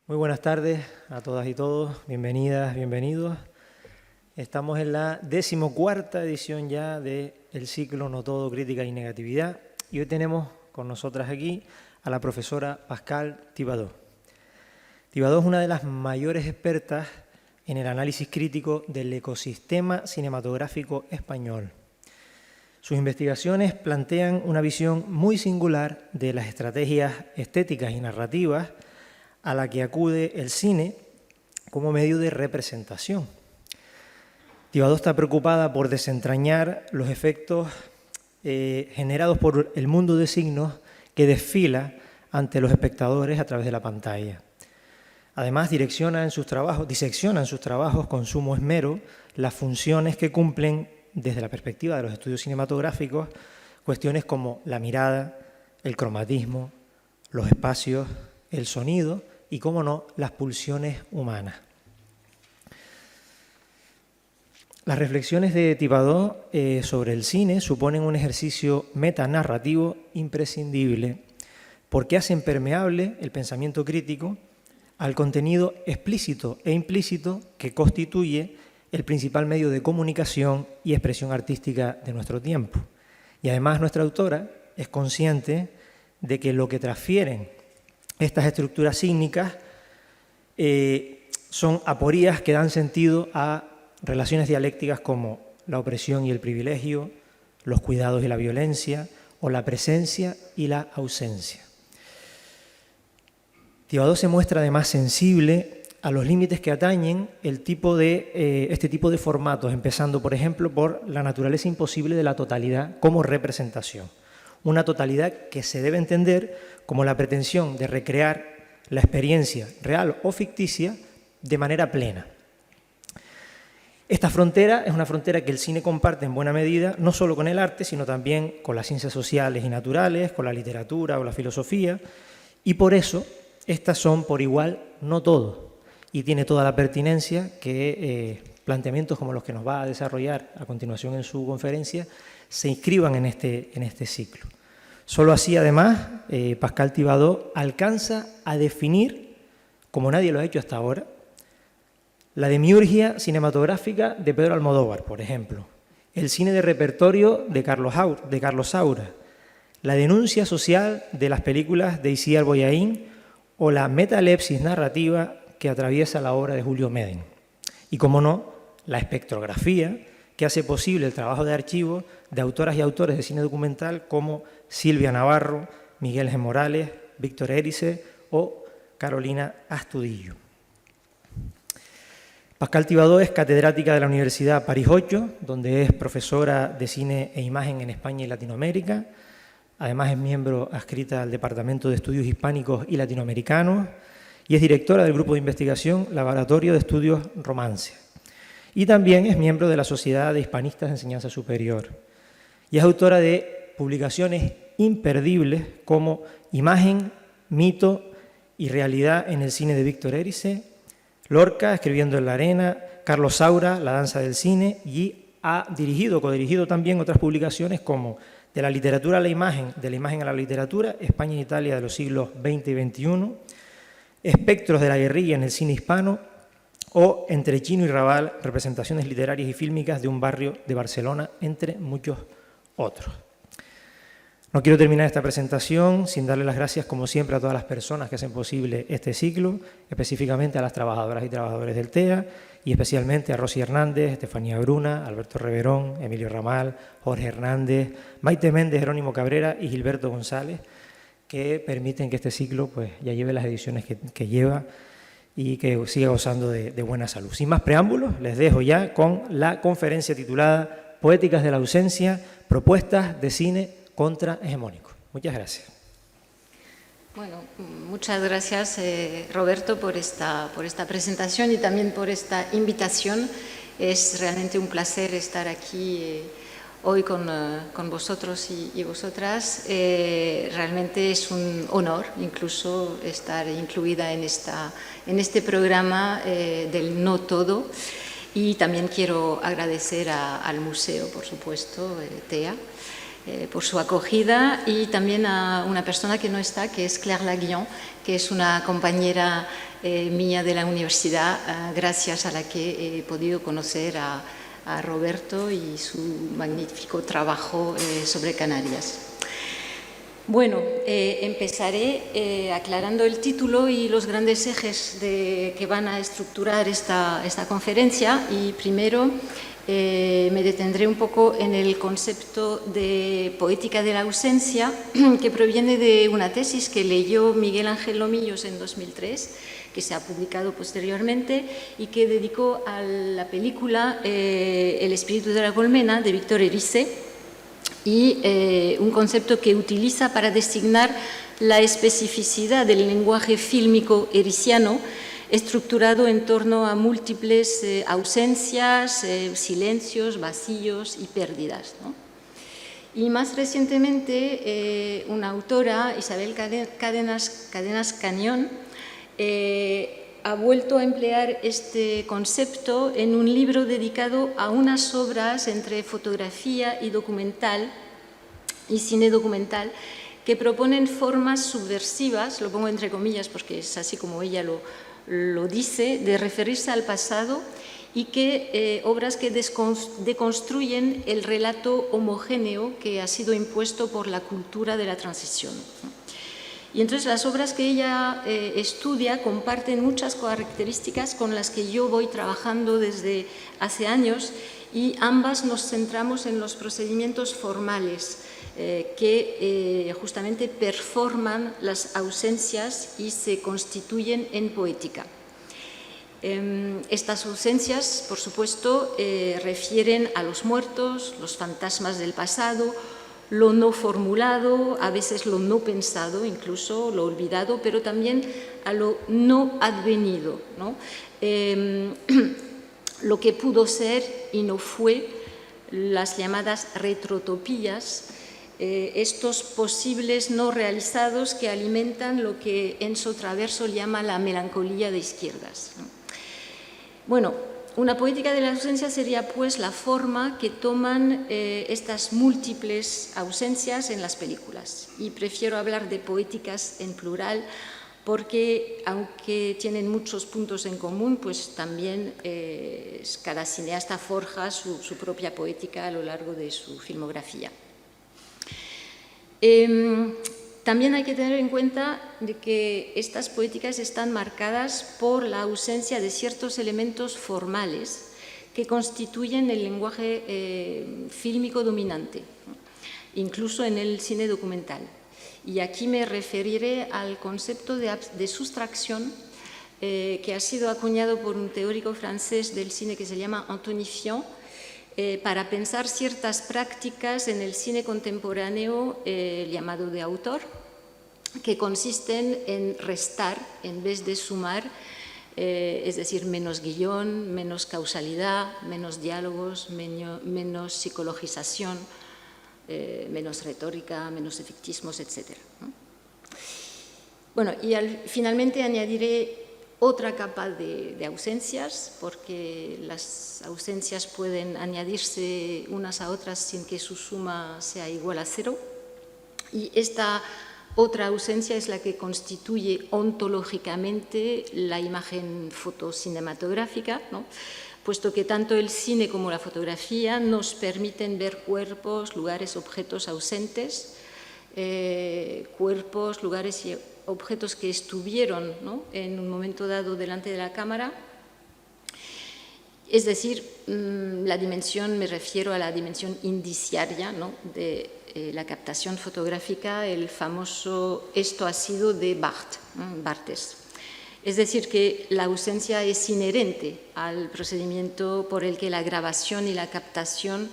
Muy buenas tardes a todas y todos, bienvenidas, bienvenidos. Estamos en la 14ª edición ya del ciclo No Todo, Crítica y Negatividad y hoy tenemos con nosotras aquí a la profesora Pascal Thibaudeau. Thibaudeau es una de las mayores expertas en el análisis crítico del ecosistema cinematográfico español. Sus investigaciones plantean una visión muy singular de las estrategias estéticas y narrativas a la que acude el cine como medio de representación. Thibaudeau está preocupada por desentrañar los efectos generados por el mundo de signos que desfila ante los espectadores a través de la pantalla. Además, disecciona en sus trabajos con sumo esmero las funciones que cumplen desde la perspectiva de los estudios cinematográficos, cuestiones como la mirada, el cromatismo, los espacios, el sonido y, cómo no, las pulsiones humanas. Las reflexiones de Thibaudeau sobre el cine suponen un ejercicio metanarrativo imprescindible porque hacen permeable el pensamiento crítico al contenido explícito e implícito que constituye el principal medio de comunicación y expresión artística de nuestro tiempo. Y además nuestra autora es consciente de que lo que transfieren estas estructuras sígnicas son aporías que dan sentido a relaciones dialécticas como la opresión y el privilegio, los cuidados y la violencia, o la presencia y la ausencia. Thibaudeau se muestra además sensible a los límites que atañen este tipo de formatos, empezando, por ejemplo, por la naturaleza imposible de la totalidad como representación. Una totalidad que se debe entender como la pretensión de recrear la experiencia real o ficticia de manera plena. Esta frontera es una frontera que el cine comparte en buena medida, no solo con el arte, sino también con las ciencias sociales y naturales, con la literatura o la filosofía, y por eso estas son por igual no todo, y tiene toda la pertinencia que planteamientos como los que nos va a desarrollar a continuación en su conferencia se inscriban en este ciclo. Solo así, además, Pascal Thibaudeau alcanza a definir, como nadie lo ha hecho hasta ahora, la demiurgia cinematográfica de Pedro Almodóvar, por ejemplo, el cine de repertorio de Carlos Saura, la denuncia social de las películas de Icíar Bollaín o la metalepsis narrativa que atraviesa la obra de Julio Medem. Y, como no, la espectrografía que hace posible el trabajo de archivo de autoras y autores de cine documental como Silvia Navarro, Miguel G. Morales, Víctor Erice o Carolina Astudillo. Pascal Thibaudeau es catedrática de la Universidad París 8, donde es profesora de cine e imagen en España y Latinoamérica. Además es miembro adscrita al Departamento de Estudios Hispánicos y Latinoamericanos y es directora del grupo de investigación Laboratorio de Estudios Romance. Y también es miembro de la Sociedad de Hispanistas de Enseñanza Superior. Y es autora de publicaciones imperdibles como Imagen, Mito y Realidad en el cine de Víctor Erice, Lorca, Escribiendo en la arena, Carlos Saura, La danza del cine, y ha codirigido también otras publicaciones como De la literatura a la imagen, de la imagen a la literatura, España e Italia de los siglos XX y XXI, Espectros de la guerrilla en el cine hispano, o Entre Chino y Raval, representaciones literarias y fílmicas de un barrio de Barcelona, entre muchos otros. No quiero terminar esta presentación sin darle las gracias, como siempre, a todas las personas que hacen posible este ciclo, específicamente a las trabajadoras y trabajadores del TEA, y especialmente a Rosy Hernández, Estefanía Bruna, Alberto Reverón, Emilio Ramal, Jorge Hernández, Maite Méndez, Jerónimo Cabrera y Gilberto González, que permiten que este ciclo pues, ya lleve las ediciones que lleva y que siga gozando de buena salud. Sin más preámbulos, les dejo ya con la conferencia titulada Poéticas de la ausencia, propuestas de cine contrahegemónico. Muchas gracias. Bueno, muchas gracias Roberto por esta presentación y también por esta invitación. Es realmente un placer estar aquí hoy con vosotros y vosotras. Realmente es un honor incluso estar incluida en este programa del No Todo. Y también quiero agradecer al museo, por supuesto, TEA, por su acogida, y también a una persona que no está, que es Claire Laguillon, que es una compañera mía de la universidad, gracias a la que he podido conocer a Roberto y su magnífico trabajo sobre Canarias. Bueno, empezaré aclarando el título y los grandes ejes que van a estructurar esta conferencia, y primero me detendré un poco en el concepto de poética de la ausencia, que proviene de una tesis que leyó Miguel Ángel Lomillos en 2003, que se ha publicado posteriormente y que dedicó a la película El espíritu de la colmena, de Víctor Erice, y un concepto que utiliza para designar la especificidad del lenguaje fílmico ericiano, estructurado en torno a múltiples ausencias, silencios, vacíos y pérdidas, ¿no? Y más recientemente, una autora, Isabel Cadenas Cañón, ha vuelto a emplear este concepto en un libro dedicado a unas obras entre fotografía y documental y cine documental que proponen formas subversivas, lo pongo entre comillas porque es así como ella lo dice, de referirse al pasado, y que obras que deconstruyen el relato homogéneo que ha sido impuesto por la cultura de la transición. Y entonces las obras que ella estudia comparten muchas características con las que yo voy trabajando desde hace años, y ambas nos centramos en los procedimientos formales que justamente performan las ausencias y se constituyen en poética. Estas ausencias, por supuesto, refieren a los muertos, los fantasmas del pasado, lo no formulado, a veces lo no pensado, incluso lo olvidado, pero también a lo no advenido, ¿no? Lo que pudo ser y no fue, las llamadas retrotopías, estos posibles no realizados que alimentan lo que Enzo Traverso llama la melancolía de izquierdas, ¿no? Bueno, una poética de la ausencia sería pues la forma que toman estas múltiples ausencias en las películas, y prefiero hablar de poéticas en plural porque, aunque tienen muchos puntos en común, pues también cada cineasta forja su propia poética a lo largo de su filmografía. También hay que tener en cuenta de que estas poéticas están marcadas por la ausencia de ciertos elementos formales que constituyen el lenguaje fílmico dominante, ¿no? Incluso en el cine documental. Y aquí me referiré al concepto de sustracción que ha sido acuñado por un teórico francés del cine que se llama Anthony Fion, para pensar ciertas prácticas en el cine contemporáneo llamado de autor, que consisten en restar en vez de sumar, es decir, menos guión, menos causalidad, menos diálogos, menos psicologización, menos retórica, menos efectismos, etc., ¿no? Bueno, y finalmente añadiré otra capa de ausencias, porque las ausencias pueden añadirse unas a otras sin que su suma sea igual a cero. Y esta otra ausencia es la que constituye ontológicamente la imagen fotocinematográfica, ¿no? Puesto que tanto el cine como la fotografía nos permiten ver cuerpos, lugares, objetos ausentes, cuerpos, lugares y objetos que estuvieron, ¿no?, en un momento dado delante de la cámara. Es decir, la dimensión, me refiero a la dimensión indiciaria, ¿no?, de la captación fotográfica, el famoso "esto ha sido" de Barthes. Es decir, que la ausencia es inherente al procedimiento por el que la grabación y la captación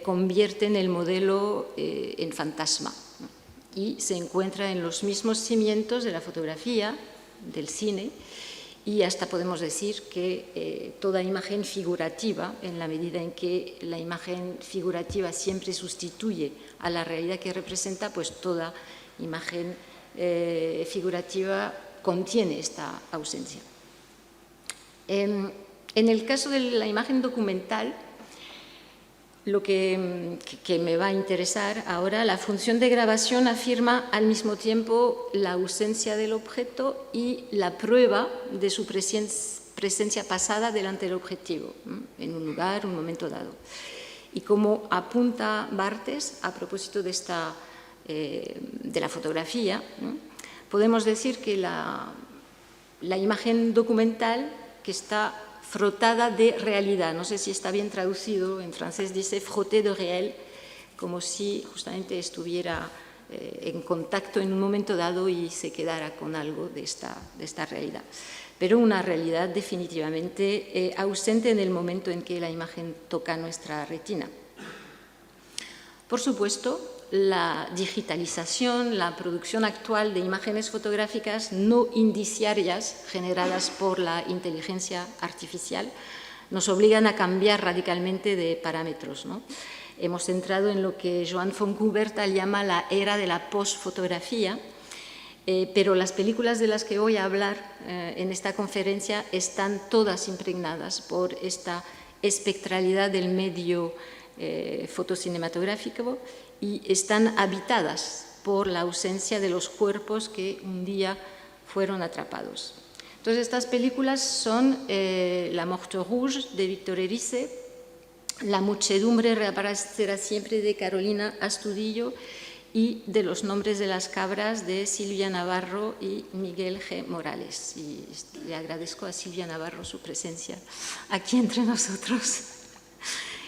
convierten el modelo en fantasma, ¿no?, y se encuentra en los mismos cimientos de la fotografía, del cine, y hasta podemos decir que toda imagen figurativa, en la medida en que la imagen figurativa siempre sustituye a la realidad que representa, pues toda imagen figurativa contiene esta ausencia. En el caso de la imagen documental, lo que me va a interesar ahora, la función de grabación afirma al mismo tiempo la ausencia del objeto y la prueba de su presencia pasada delante del objetivo, en un lugar, un momento dado. Y como apunta Barthes, a propósito de la fotografía, podemos decir que la imagen documental que está frotada de realidad, no sé si está bien traducido, en francés dice frotté de réel, como si justamente estuviera en contacto en un momento dado y se quedara con algo de esta realidad. Pero una realidad definitivamente ausente en el momento en que la imagen toca nuestra retina. Por supuesto, la digitalización, la producción actual de imágenes fotográficas no indiciarias generadas por la inteligencia artificial nos obligan a cambiar radicalmente de parámetros, ¿no? Hemos entrado en lo que Joan Fontcuberta llama la era de la postfotografía, pero las películas de las que voy a hablar en esta conferencia están todas impregnadas por esta espectralidad del medio fotocinematográfico y están habitadas por la ausencia de los cuerpos que un día fueron atrapados. Entonces, estas películas son La Morte Rouge de Victor Erice, La muchedumbre reaparecerá siempre de Carolina Astudillo y de Los nombres de las cabras de Silvia Navarro y Miguel G. Morales. Y le agradezco a Silvia Navarro su presencia aquí entre nosotros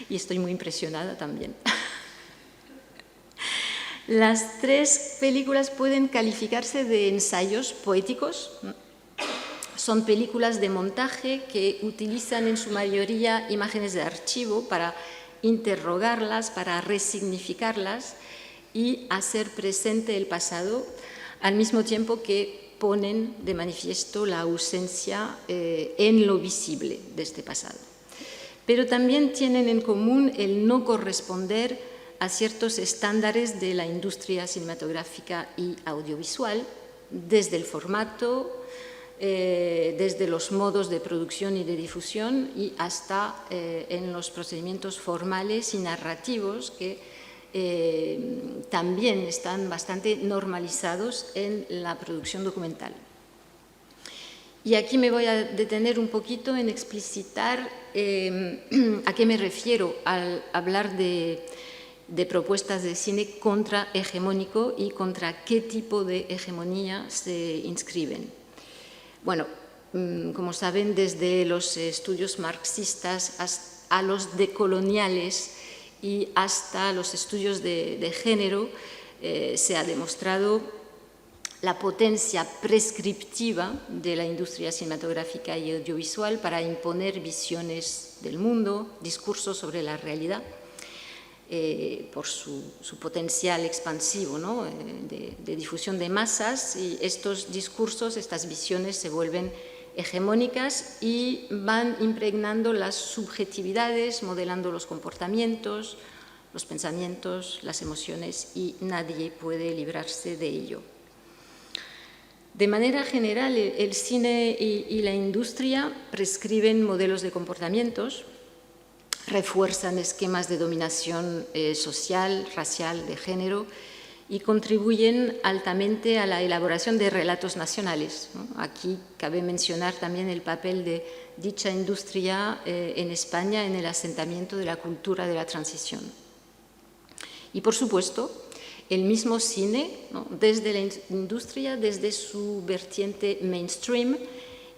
y estoy muy impresionada también. Las tres películas pueden calificarse de ensayos poéticos. Son películas de montaje que utilizan en su mayoría imágenes de archivo para interrogarlas, para resignificarlas y hacer presente el pasado, al mismo tiempo que ponen de manifiesto la ausencia en lo visible de este pasado. Pero también tienen en común el no corresponder a ciertos estándares de la industria cinematográfica y audiovisual, desde el formato, desde los modos de producción y de difusión y hasta en los procedimientos formales y narrativos que también están bastante normalizados en la producción documental. Y aquí me voy a detener un poquito en explicitar a qué me refiero al hablar de propuestas de cine contrahegemónico y contra qué tipo de hegemonía se inscriben. Bueno, como saben, desde los estudios marxistas a los decoloniales y hasta los estudios de género, se ha demostrado la potencia prescriptiva de la industria cinematográfica y audiovisual para imponer visiones del mundo, discursos sobre la realidad, por su potencial expansivo, ¿no? de difusión de masas, y estos discursos, estas visiones se vuelven hegemónicas y van impregnando las subjetividades, modelando los comportamientos, los pensamientos, las emociones, y nadie puede librarse de ello. De manera general, el cine y la industria prescriben modelos de comportamientos, refuerzan esquemas de dominación social, racial, de género y contribuyen altamente a la elaboración de relatos nacionales, ¿no? Aquí cabe mencionar también el papel de dicha industria en España en el asentamiento de la cultura de la transición. Y, por supuesto, el mismo cine, ¿no? Desde la industria, desde su vertiente mainstream,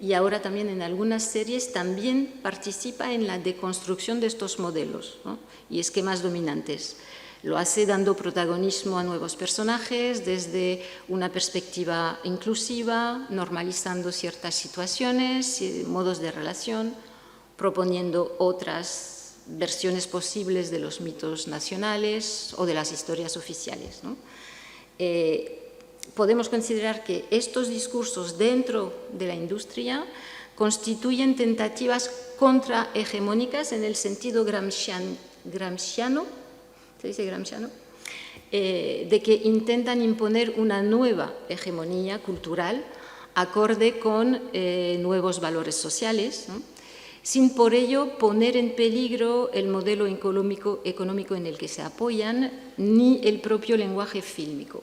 y ahora también en algunas series, también participa en la deconstrucción de estos modelos, ¿no? y esquemas dominantes. Lo hace dando protagonismo a nuevos personajes desde una perspectiva inclusiva, normalizando ciertas situaciones, modos de relación, proponiendo otras versiones posibles de los mitos nacionales o de las historias oficiales, ¿no? Podemos considerar que estos discursos dentro de la industria constituyen tentativas contrahegemónicas en el sentido gramsciano, ¿se dice gramsciano? De que intentan imponer una nueva hegemonía cultural acorde con nuevos valores sociales, ¿no? sin por ello poner en peligro el modelo económico en el que se apoyan, ni el propio lenguaje fílmico.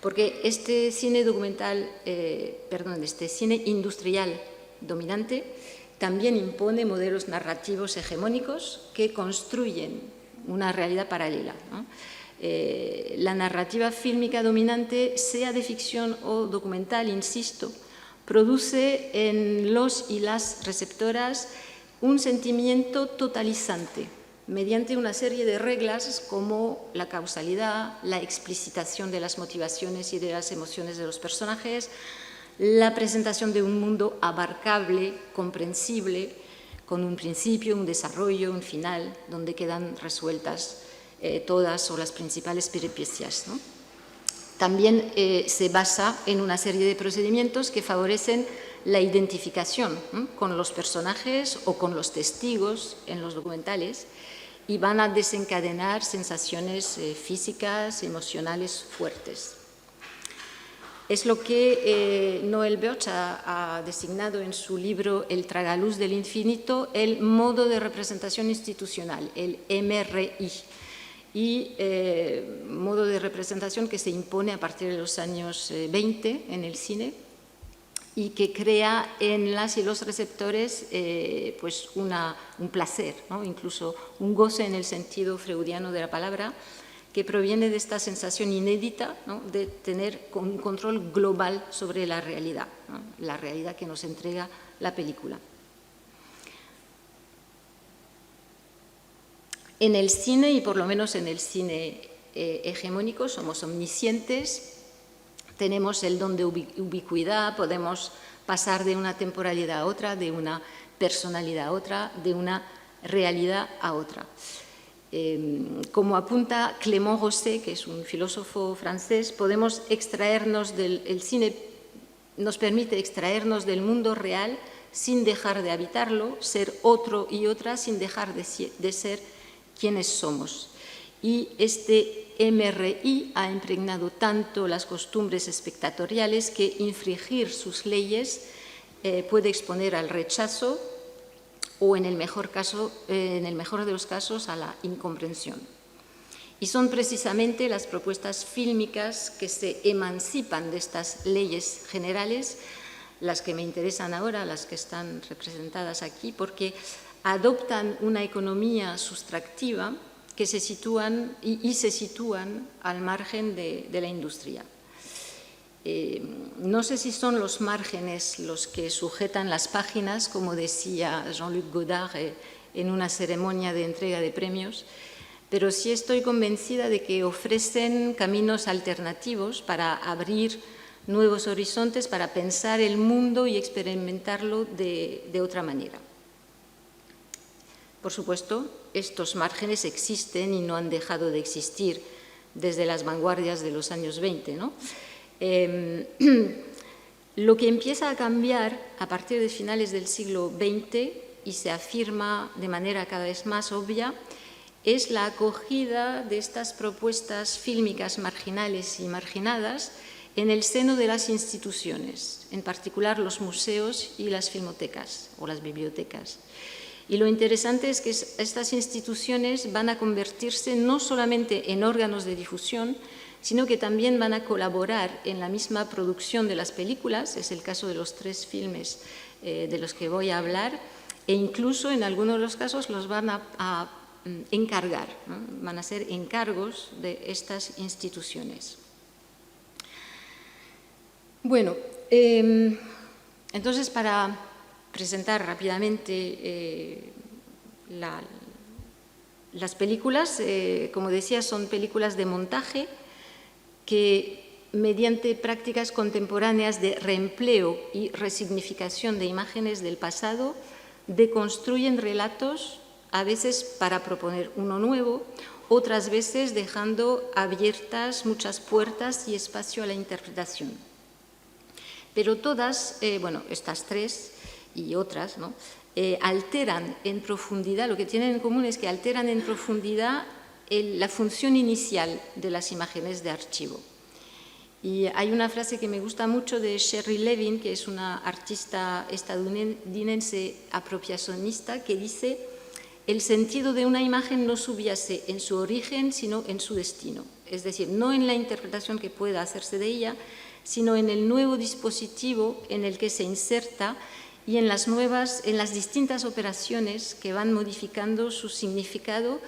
Porque este cine documental, este cine industrial dominante también impone modelos narrativos hegemónicos que construyen una realidad paralela, ¿no? La narrativa fílmica dominante, sea de ficción o documental, insisto, produce en los y las receptoras un sentimiento totalizante mediante una serie de reglas como la causalidad, la explicitación de las motivaciones y de las emociones de los personajes, la presentación de un mundo abarcable, comprensible, con un principio, un desarrollo, un final, donde quedan resueltas todas o las principales peripecias, ¿no? También se basa en una serie de procedimientos que favorecen la identificación con los personajes o con los testigos en los documentales y van a desencadenar sensaciones físicas, emocionales fuertes. Es lo que Noel Birch ha designado en su libro El tragaluz del infinito el modo de representación institucional, el MRI, y modo de representación que se impone a partir de los años 20 en el cine y que crea en las y los receptores pues un placer, ¿no? Incluso un goce en el sentido freudiano de la palabra, que proviene de esta sensación inédita, ¿no? De tener un control global sobre la realidad, ¿no? La realidad que nos entrega la película. En el cine, y por lo menos en el cine hegemónico, somos omniscientes, tenemos el don de ubicuidad, podemos pasar de una temporalidad a otra, de una personalidad a otra, de una realidad a otra. Como apunta Clément Rosset, que es un filósofo francés, podemos extraernos el cine nos permite extraernos del mundo real sin dejar de habitarlo, ser otro y otra sin dejar de ser quienes somos. Y este MRI ha impregnado tanto las costumbres espectatoriales que infringir sus leyes puede exponer al rechazo o, en el mejor de los casos, a la incomprensión. Y son precisamente las propuestas fílmicas que se emancipan de estas leyes generales las que me interesan ahora, las que están representadas aquí, porque adoptan una economía sustractiva que se sitúan al margen de la industria. No sé si son los márgenes los que sujetan las páginas, como decía Jean-Luc Godard en una ceremonia de entrega de premios, pero sí estoy convencida de que ofrecen caminos alternativos para abrir nuevos horizontes, para pensar el mundo y experimentarlo de otra manera. Por supuesto, estos márgenes existen y no han dejado de existir desde las vanguardias de los años 20, ¿no? Lo que empieza a cambiar a partir de finales del siglo XX y se afirma de manera cada vez más obvia es la acogida de estas propuestas fílmicas marginales y marginadas en el seno de las instituciones, en particular los museos y las filmotecas o las bibliotecas. Y lo interesante es que estas instituciones van a convertirse no solamente en órganos de difusión, sino que también van a colaborar en la misma producción de las películas, es el caso de los 3 filmes de los que voy a hablar, e incluso en algunos de los casos los van a encargar, ¿no? Van a ser encargos de estas instituciones. Bueno, entonces para presentar rápidamente las películas, como decía, son películas de montaje que mediante prácticas contemporáneas de reempleo y resignificación de imágenes del pasado deconstruyen relatos, a veces para proponer uno nuevo, otras veces dejando abiertas muchas puertas y espacio a la interpretación. Pero todas, estas 3 y otras, ¿no? Alteran en profundidad, lo que tienen en común es que alteran en profundidad la función inicial de las imágenes de archivo. Y hay una frase que me gusta mucho de Sherry Levin, que es una artista estadounidense apropiacionista, que dice: el sentido de una imagen no subyace en su origen, sino en su destino. Es decir, no en la interpretación que pueda hacerse de ella, sino en el nuevo dispositivo en el que se inserta y en las distintas operaciones que van modificando su significado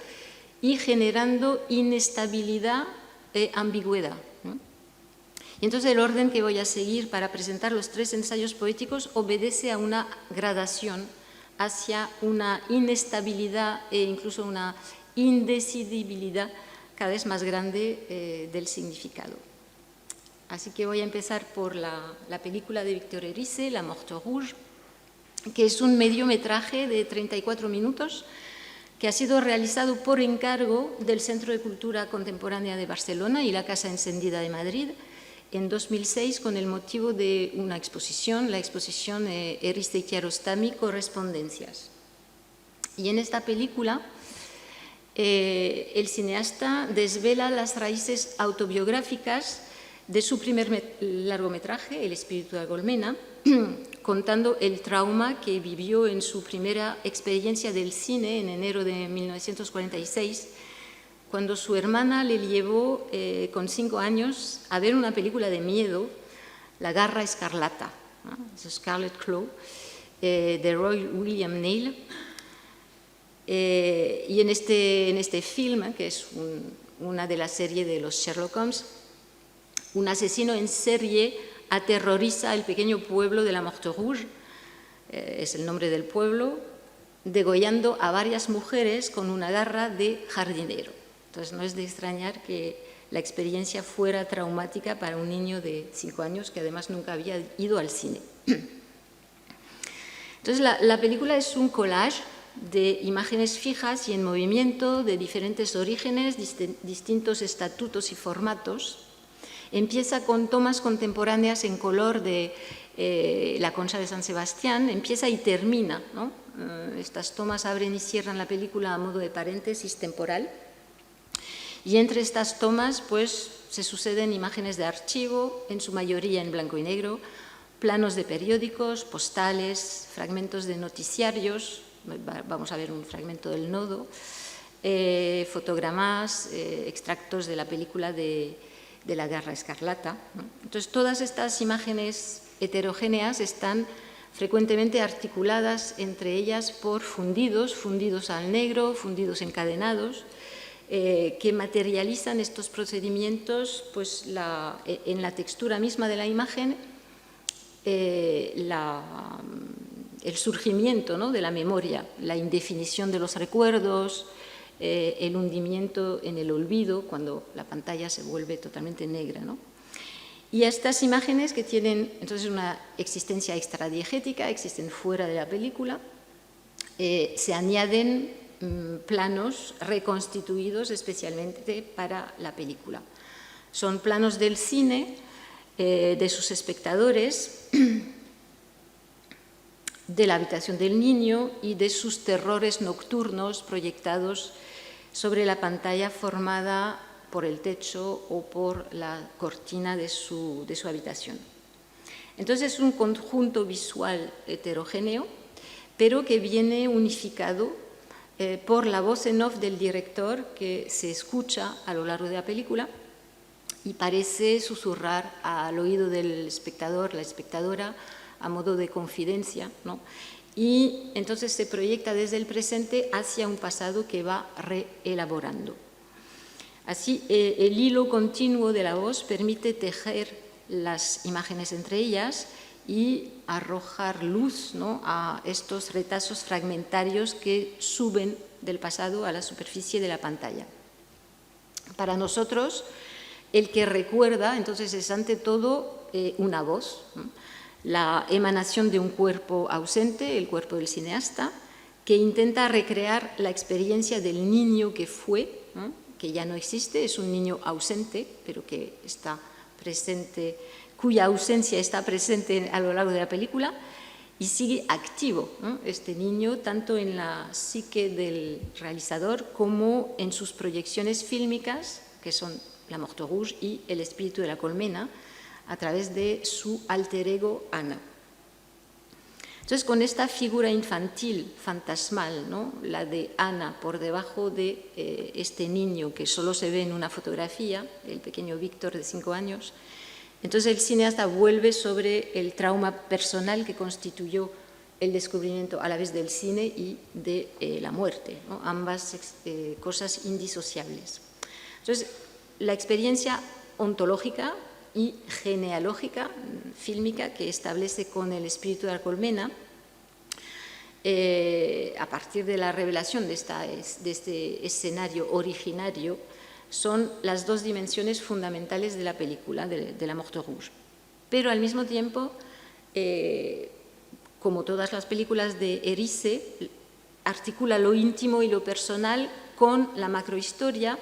y generando inestabilidad e ambigüedad, ¿no? Y entonces el orden que voy a seguir para presentar los 3 ensayos poéticos obedece a una gradación hacia una inestabilidad e incluso una indecidibilidad cada vez más grande del significado. Así que voy a empezar por la película de Victor Erice, La Morte Rouge, que es un mediometraje de 34 minutos que ha sido realizado por encargo del Centro de Cultura Contemporánea de Barcelona y la Casa Encendida de Madrid en 2006 con el motivo de una exposición, la exposición Erice y Kiarostami, Correspondencias. Y en esta película el cineasta desvela las raíces autobiográficas de su primer largometraje, El espíritu de Colmena, contando el trauma que vivió en su primera experiencia del cine en enero de 1946, cuando su hermana le llevó con 5 años a ver una película de miedo, La garra escarlata, ¿no? The Scarlet Claw, de Roy William Neill. Y en este film, que es una de las series de los Sherlock Holmes, un asesino en serie aterroriza el pequeño pueblo de La Morte Rouge, es el nombre del pueblo, degollando a varias mujeres con una garra de jardinero. Entonces no es de extrañar que la experiencia fuera traumática para un niño de 5 años que además nunca había ido al cine. Entonces la película es un collage de imágenes fijas y en movimiento de diferentes orígenes, distintos estatutos y formatos. Empieza con tomas contemporáneas en color de la Concha de San Sebastián, empieza y termina, ¿no? Estas tomas abren y cierran la película a modo de paréntesis temporal. Y entre estas tomas pues, se suceden imágenes de archivo, en su mayoría en blanco y negro, planos de periódicos, postales, fragmentos de noticiarios, vamos a ver un fragmento del Nodo, fotogramas, extractos de la película de la Garra Escarlata, ¿no? Entonces, todas estas imágenes heterogéneas están frecuentemente articuladas entre ellas por fundidos al negro, fundidos encadenados, que materializan estos procedimientos pues, en la textura misma de la imagen, el surgimiento, ¿no? de la memoria, la indefinición de los recuerdos, el hundimiento en el olvido cuando la pantalla se vuelve totalmente negra, ¿no? Y a estas imágenes que tienen entonces una existencia extradiegética, existen fuera de la película, se añaden planos reconstituidos especialmente para la película. Son planos del cine, de sus espectadores, de la habitación del niño y de sus terrores nocturnos proyectados sobre la pantalla formada por el techo o por la cortina de su habitación. Entonces es un conjunto visual heterogéneo, pero que viene unificado por la voz en off del director que se escucha a lo largo de la película y parece susurrar al oído del espectador, la espectadora, a modo de confidencia, ¿no? Y entonces se proyecta desde el presente hacia un pasado que va reelaborando. Así, el hilo continuo de la voz permite tejer las imágenes entre ellas y arrojar luz, ¿no? a estos retazos fragmentarios que suben del pasado a la superficie de la pantalla. Para nosotros, el que recuerda, entonces, es ante todo una voz, ¿no? La emanación de un cuerpo ausente, el cuerpo del cineasta, que intenta recrear la experiencia del niño que fue, ¿no? que ya no existe, es un niño ausente, pero que está presente, cuya ausencia está presente a lo largo de la película y sigue activo, ¿no? este niño, tanto en la psique del realizador como en sus proyecciones fílmicas, que son la Morte Rouge y el espíritu de la colmena, a través de su alter ego Ana. Entonces, con esta figura infantil, fantasmal, ¿no?, la de Ana por debajo de este niño que solo se ve en una fotografía, el pequeño Víctor de 5 años, entonces el cineasta vuelve sobre el trauma personal que constituyó el descubrimiento a la vez del cine y de la muerte, ¿no?, ambas cosas indisociables. Entonces, la experiencia ontológica y genealógica, fílmica, que establece con el espíritu de la colmena, a partir de la revelación de este escenario originario, son las dos dimensiones fundamentales de la película, de la Morte Rouge. Pero al mismo tiempo, como todas las películas de Erice, articula lo íntimo y lo personal con la macrohistoria,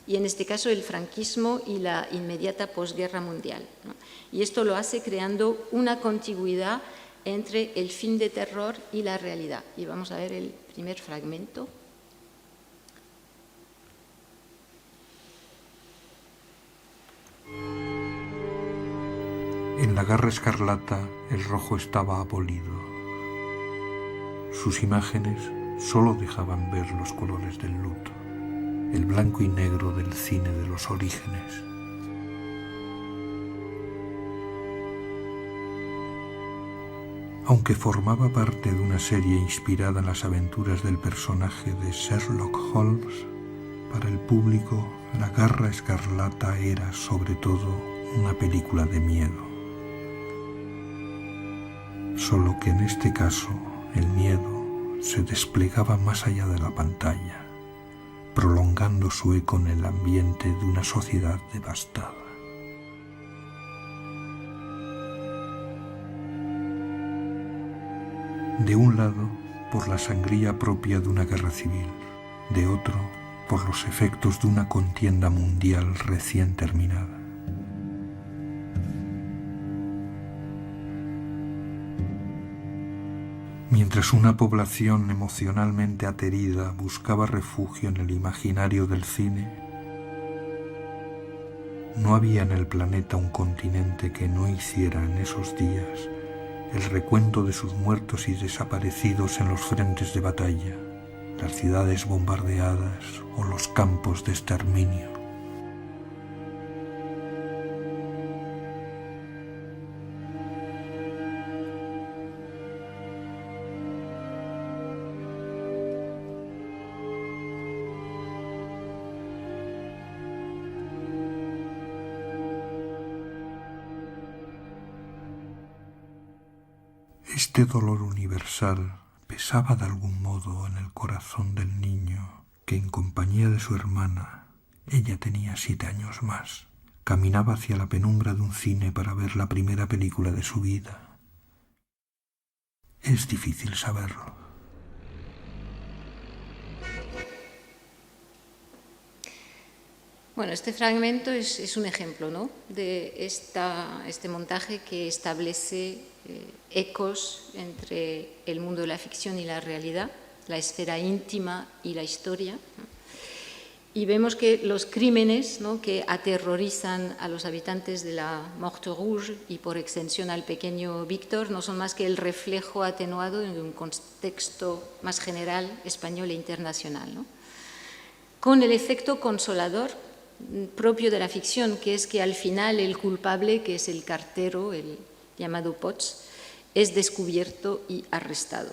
y en este caso el franquismo y la inmediata posguerra mundial, ¿no? Y esto lo hace creando una contigüidad entre el film de terror y la realidad. Y vamos a ver el primer fragmento. En la garra escarlata el rojo estaba abolido. Sus imágenes solo dejaban ver los colores del luto, el blanco y negro del cine de los orígenes. Aunque formaba parte de una serie inspirada en las aventuras del personaje de Sherlock Holmes, para el público La Garra Escarlata era sobre todo una película de miedo. Solo que en este caso el miedo se desplegaba más allá de la pantalla, prolongando su eco en el ambiente de una sociedad devastada. De un lado, por la sangría propia de una guerra civil, de otro, por los efectos de una contienda mundial recién terminada. Mientras una población emocionalmente aterida buscaba refugio en el imaginario del cine, no había en el planeta un continente que no hiciera en esos días el recuento de sus muertos y desaparecidos en los frentes de batalla, las ciudades bombardeadas o los campos de exterminio. Este dolor universal pesaba de algún modo en el corazón del niño que, en compañía de su hermana, ella tenía 7 años más, caminaba hacia la penumbra de un cine para ver la primera película de su vida. Es difícil saberlo. Bueno, este fragmento es un ejemplo, ¿no?, de este montaje que establece ecos entre el mundo de la ficción y la realidad, la esfera íntima y la historia, ¿no? Y vemos que los crímenes, ¿no?, que aterrorizan a los habitantes de la Morte Rouge y por extensión al pequeño Víctor no son más que el reflejo atenuado de un contexto más general español e internacional, ¿no?, con el efecto consolador propio de la ficción, que es que al final el culpable, que es el cartero, el llamado Potts, es descubierto y arrestado.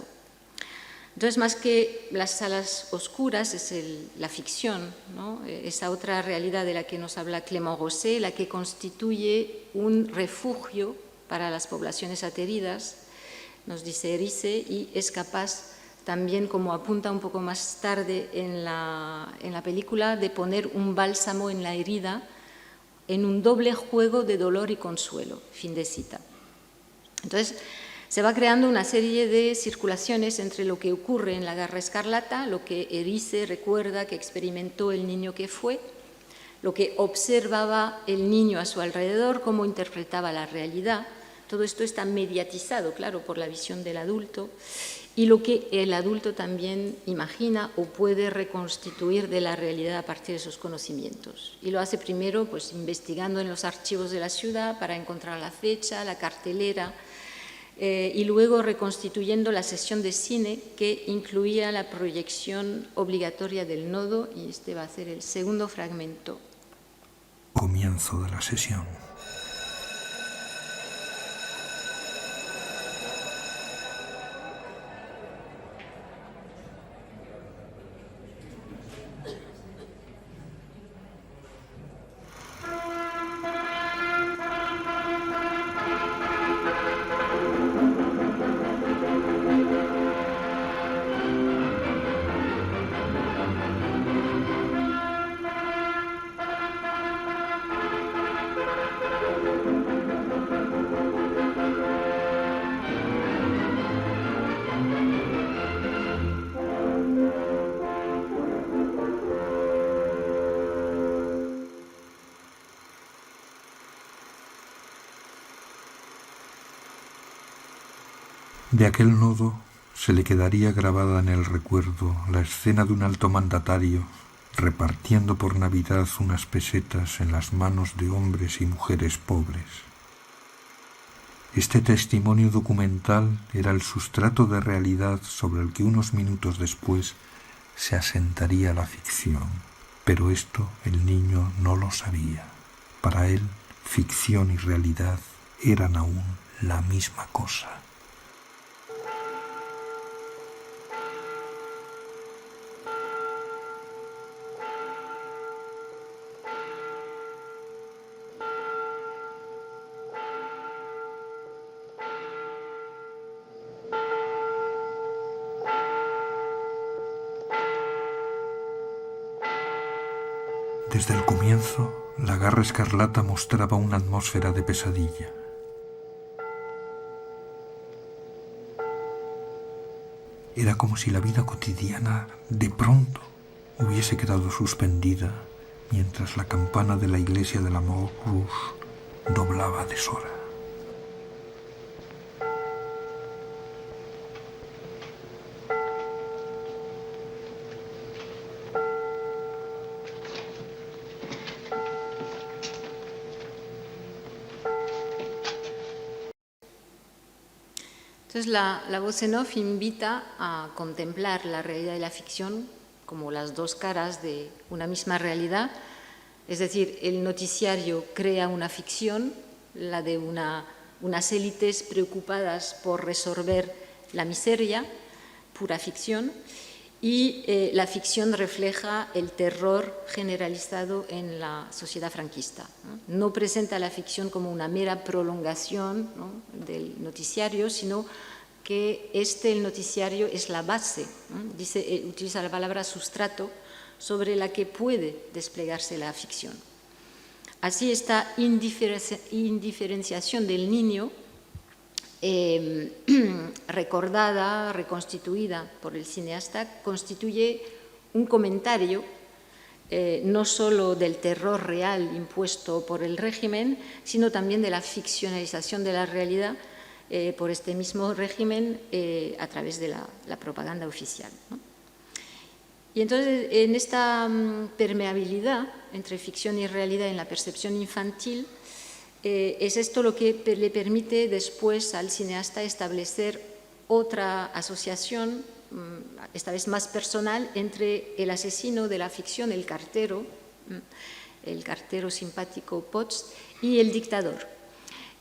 Entonces, más que las salas oscuras, es la ficción, ¿no?, esa otra realidad de la que nos habla Clément Rosset, la que constituye un refugio para las poblaciones ateridas, nos dice Erice, y es capaz también, como apunta un poco más tarde en la película, de poner un bálsamo en la herida en un doble juego de dolor y consuelo. Fin de cita. Entonces, se va creando una serie de circulaciones entre lo que ocurre en la Garra Escarlata, lo que Erice recuerda que experimentó el niño que fue, lo que observaba el niño a su alrededor, cómo interpretaba la realidad. Todo esto está mediatizado, claro, por la visión del adulto. y lo que el adulto también imagina o puede reconstituir de la realidad a partir de sus conocimientos. Y lo hace primero pues, investigando en los archivos de la ciudad para encontrar la fecha, la cartelera, y luego reconstituyendo la sesión de cine que incluía la proyección obligatoria del nodo, y este va a ser el segundo fragmento. Comienzo de la sesión. De aquel nodo se le quedaría grabada en el recuerdo la escena de un alto mandatario repartiendo por Navidad unas pesetas en las manos de hombres y mujeres pobres. Este testimonio documental era el sustrato de realidad sobre el que unos minutos después se asentaría la ficción, pero esto el niño no lo sabía. Para él, ficción y realidad eran aún la misma cosa. Desde el comienzo, la garra escarlata mostraba una atmósfera de pesadilla. Era como si la vida cotidiana de pronto hubiese quedado suspendida mientras la campana de la iglesia de la Montrouge doblaba a deshora. Entonces, la voz en off invita a contemplar la realidad y la ficción como las dos caras de una misma realidad. Es decir, el noticiario crea una ficción, la de unas élites preocupadas por resolver la miseria, pura ficción, y la ficción refleja el terror generalizado en la sociedad franquista. No presenta la ficción como una mera prolongación, ¿no?, del noticiario, sino que el noticiario es la base, ¿no? Utiliza la palabra sustrato sobre la que puede desplegarse la ficción. Así, esta indiferenciación del niño, recordada, reconstituida por el cineasta, constituye un comentario no solo del terror real impuesto por el régimen, sino también de la ficcionalización de la realidad por este mismo régimen a través de la propaganda oficial, ¿no? Y entonces, en esta permeabilidad entre ficción y realidad en la percepción infantil, es esto lo que le permite después al cineasta establecer otra asociación, esta vez más personal, entre el asesino de la ficción, el cartero simpático Potts, y el dictador.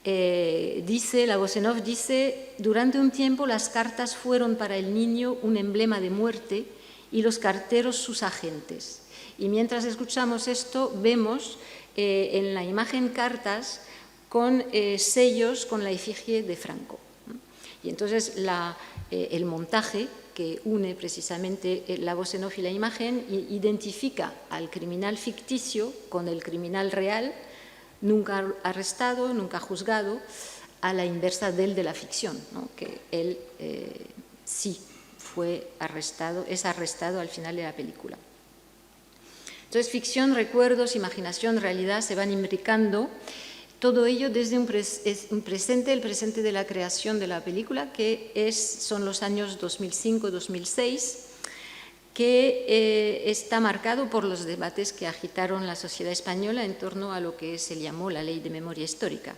La voz en off dice: durante un tiempo las cartas fueron para el niño un emblema de muerte y los carteros sus agentes. Y mientras escuchamos esto, vemos en la imagen cartas con sellos con la efigie de Franco. Y entonces el montaje que une precisamente la voz en off y la imagen identifica al criminal ficticio con el criminal real, nunca arrestado, nunca juzgado, a la inversa del de la ficción, ¿no?, que él sí es arrestado al final de la película. Entonces, ficción, recuerdos, imaginación, realidad se van imbricando Todo ello desde un presente, el presente de la creación de la película, que son los años 2005-2006, que está marcado por los debates que agitaron la sociedad española en torno a lo que se llamó la Ley de Memoria Histórica.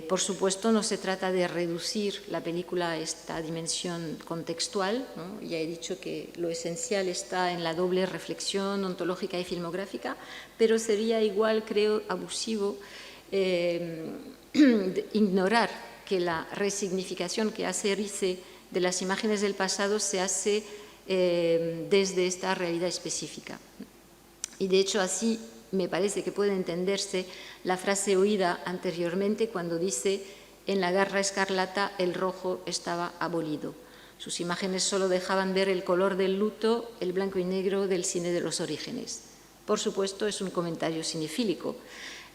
Por supuesto, no se trata de reducir la película a esta dimensión contextual, ¿no? Ya he dicho que lo esencial está en la doble reflexión ontológica y filmográfica, pero sería igual, creo, abusivo ignorar que la resignificación que hace Erice de las imágenes del pasado se hace desde esta realidad específica. Y de hecho así me parece que puede entenderse la frase oída anteriormente cuando dice: en la garra escarlata el rojo estaba abolido. Sus imágenes solo dejaban ver el color del luto, el blanco y negro del cine de los orígenes. Por supuesto, es un comentario cinefílico,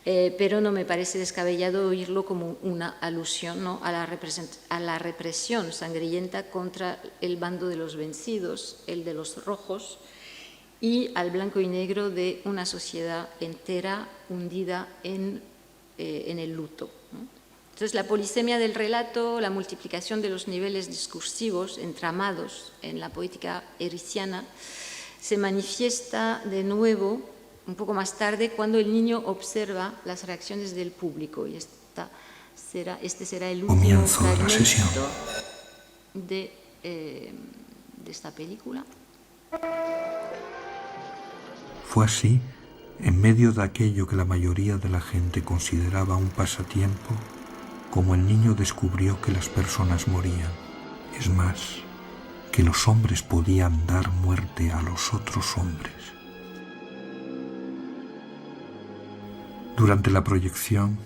pero no me parece descabellado oírlo como una alusión, ¿no?, a la represión sangrienta contra el bando de los vencidos, el de los rojos, y al blanco y negro de una sociedad entera hundida en el luto, ¿no? Entonces, la polisemia del relato, la multiplicación de los niveles discursivos entramados en la poética ericiana, se manifiesta de nuevo un poco más tarde cuando el niño observa las reacciones del público. Y este será el último fragmento de esta película. Fue así, en medio de aquello que la mayoría de la gente consideraba un pasatiempo, como el niño descubrió que las personas morían. Es más, que los hombres podían dar muerte a los otros hombres. Durante la proyección,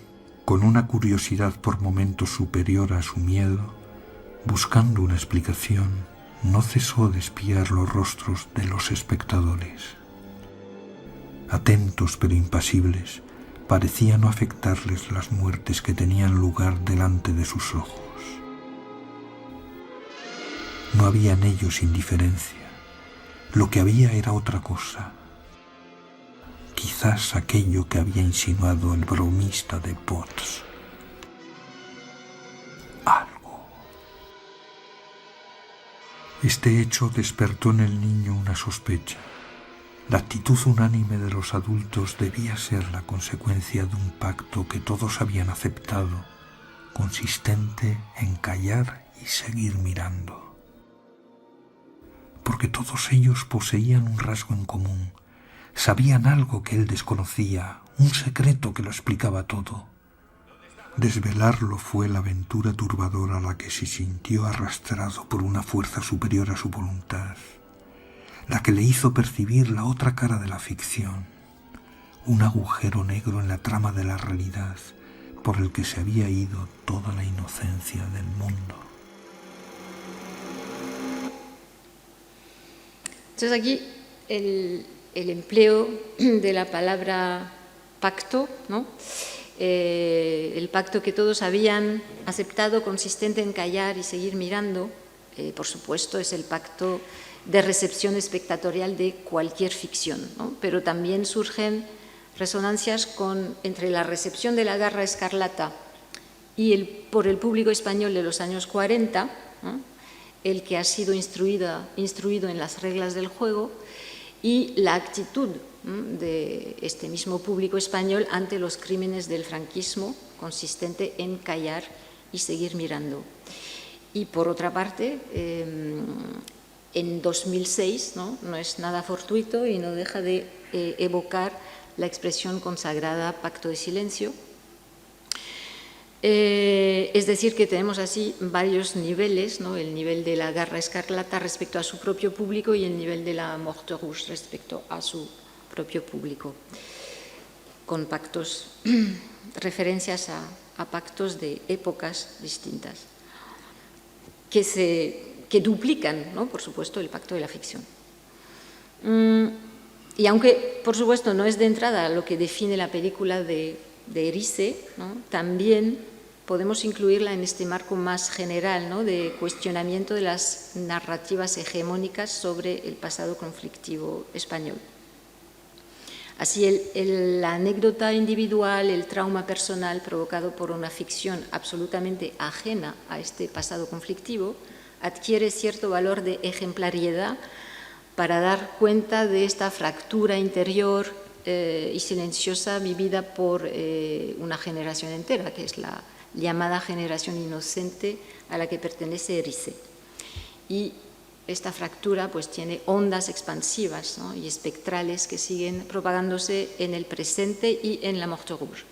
con una curiosidad por momentos superior a su miedo, buscando una explicación, no cesó de espiar los rostros de los espectadores. Atentos pero impasibles, parecía no afectarles las muertes que tenían lugar delante de sus ojos. No había en ellos indiferencia, lo que había era otra cosa. Quizás aquello que había insinuado el bromista de Potts. Algo. Este hecho despertó en el niño una sospecha. La actitud unánime de los adultos debía ser la consecuencia de un pacto que todos habían aceptado, consistente en callar y seguir mirando. Porque todos ellos poseían un rasgo en común. Sabían algo que él desconocía, un secreto que lo explicaba todo. Desvelarlo fue la aventura turbadora a la que se sintió arrastrado por una fuerza superior a su voluntad, la que le hizo percibir la otra cara de la ficción, un agujero negro en la trama de la realidad por el que se había ido toda la inocencia del mundo. Entonces aquí el empleo de la palabra pacto, ¿no? El pacto que todos habían aceptado, consistente en callar y seguir mirando, por supuesto es el pacto de recepción espectatorial de cualquier ficción, ¿no? Pero también surgen resonancias entre la recepción de la garra escarlata y por el público español de los años 40, ¿no?, el que ha sido instruido en las reglas del juego, y la actitud de este mismo público español ante los crímenes del franquismo, consistente en callar y seguir mirando. Y por otra parte, en 2006, no es nada fortuito y no deja de evocar la expresión consagrada pacto de silencio. Es decir, que tenemos así varios niveles, ¿no? El nivel de la garra escarlata respecto a su propio público y el nivel de la morte rouge respecto a su propio público, con pactos, referencias a pactos de épocas distintas, que duplican, ¿no?, por supuesto, el pacto de la ficción. Y aunque, por supuesto, no es de entrada lo que define la película de Erice, ¿no?, también podemos incluirla en este marco más general, ¿no?, de cuestionamiento de las narrativas hegemónicas sobre el pasado conflictivo español. Así, la anécdota individual, el trauma personal provocado por una ficción absolutamente ajena a este pasado conflictivo, adquiere cierto valor de ejemplariedad para dar cuenta de esta fractura interior y silenciosa vivida por una generación entera, que es la llamada generación inocente a la que pertenece Erise. Y esta fractura pues tiene ondas expansivas, ¿no?, y espectrales que siguen propagándose en el presente y en la Morte Rouge.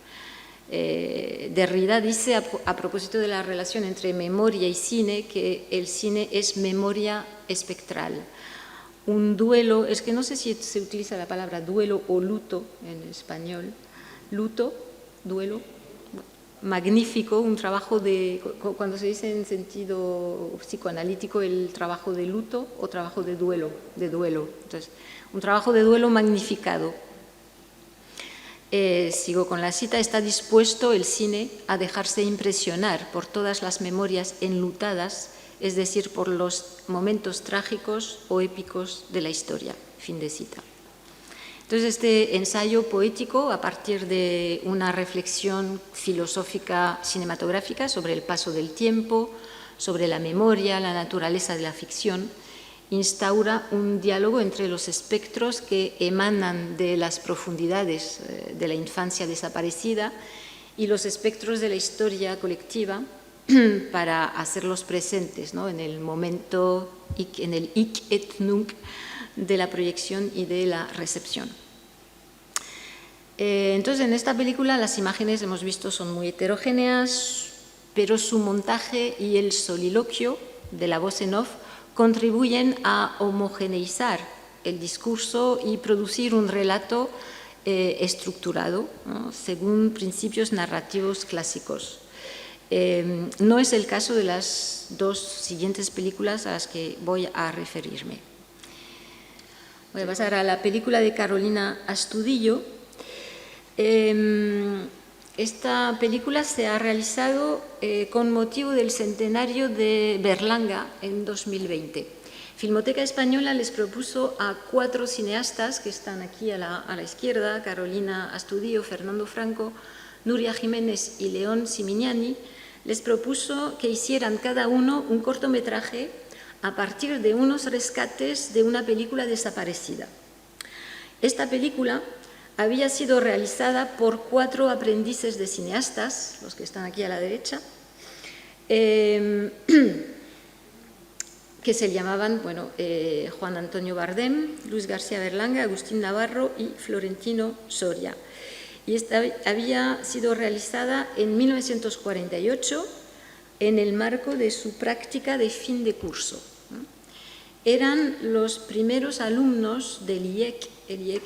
Derrida dice a propósito de la relación entre memoria y cine que el cine es memoria espectral. Un duelo, es que no sé si se utiliza la palabra duelo o luto en español, luto, duelo, magnífico, un trabajo de, cuando se dice en sentido psicoanalítico, el trabajo de luto o trabajo de duelo. Entonces, un trabajo de duelo magnificado. Sigo con la cita: está dispuesto el cine a dejarse impresionar por todas las memorias enlutadas, es decir, por los momentos trágicos o épicos de la historia. Fin de cita. Entonces, este ensayo poético, a partir de una reflexión filosófica cinematográfica sobre el paso del tiempo, sobre la memoria, la naturaleza de la ficción, instaura un diálogo entre los espectros que emanan de las profundidades de la infancia desaparecida y los espectros de la historia colectiva para hacerlos presentes, ¿no?, en el momento, en el Ich et Nunc de la proyección y de la recepción. Entonces, en esta película las imágenes, hemos visto, son muy heterogéneas, pero su montaje y el soliloquio de la voz en off contribuyen a homogeneizar el discurso y producir un relato estructurado, ¿no?, según principios narrativos clásicos. No es el caso de las dos siguientes películas a las que voy a referirme. Voy a pasar a la película de Carolina Astudillo. Esta película se ha realizado con motivo del centenario de Berlanga en 2020. Filmoteca Española les propuso a 4 cineastas que están aquí a la izquierda: Carolina Astudillo, Fernando Franco, Nuria Jiménez y León Simignani. Les propuso que hicieran cada uno un cortometraje a partir de unos rescates de una película desaparecida. Esta película había sido realizada por 4 aprendices de cineastas, los que están aquí a la derecha, que se llamaban, bueno, Juan Antonio Bardem, Luis García Berlanga, Agustín Navarro y Florentino Soria. Y esta había sido realizada en 1948 en el marco de su práctica de fin de curso. Eran los primeros alumnos del IEC. El IEC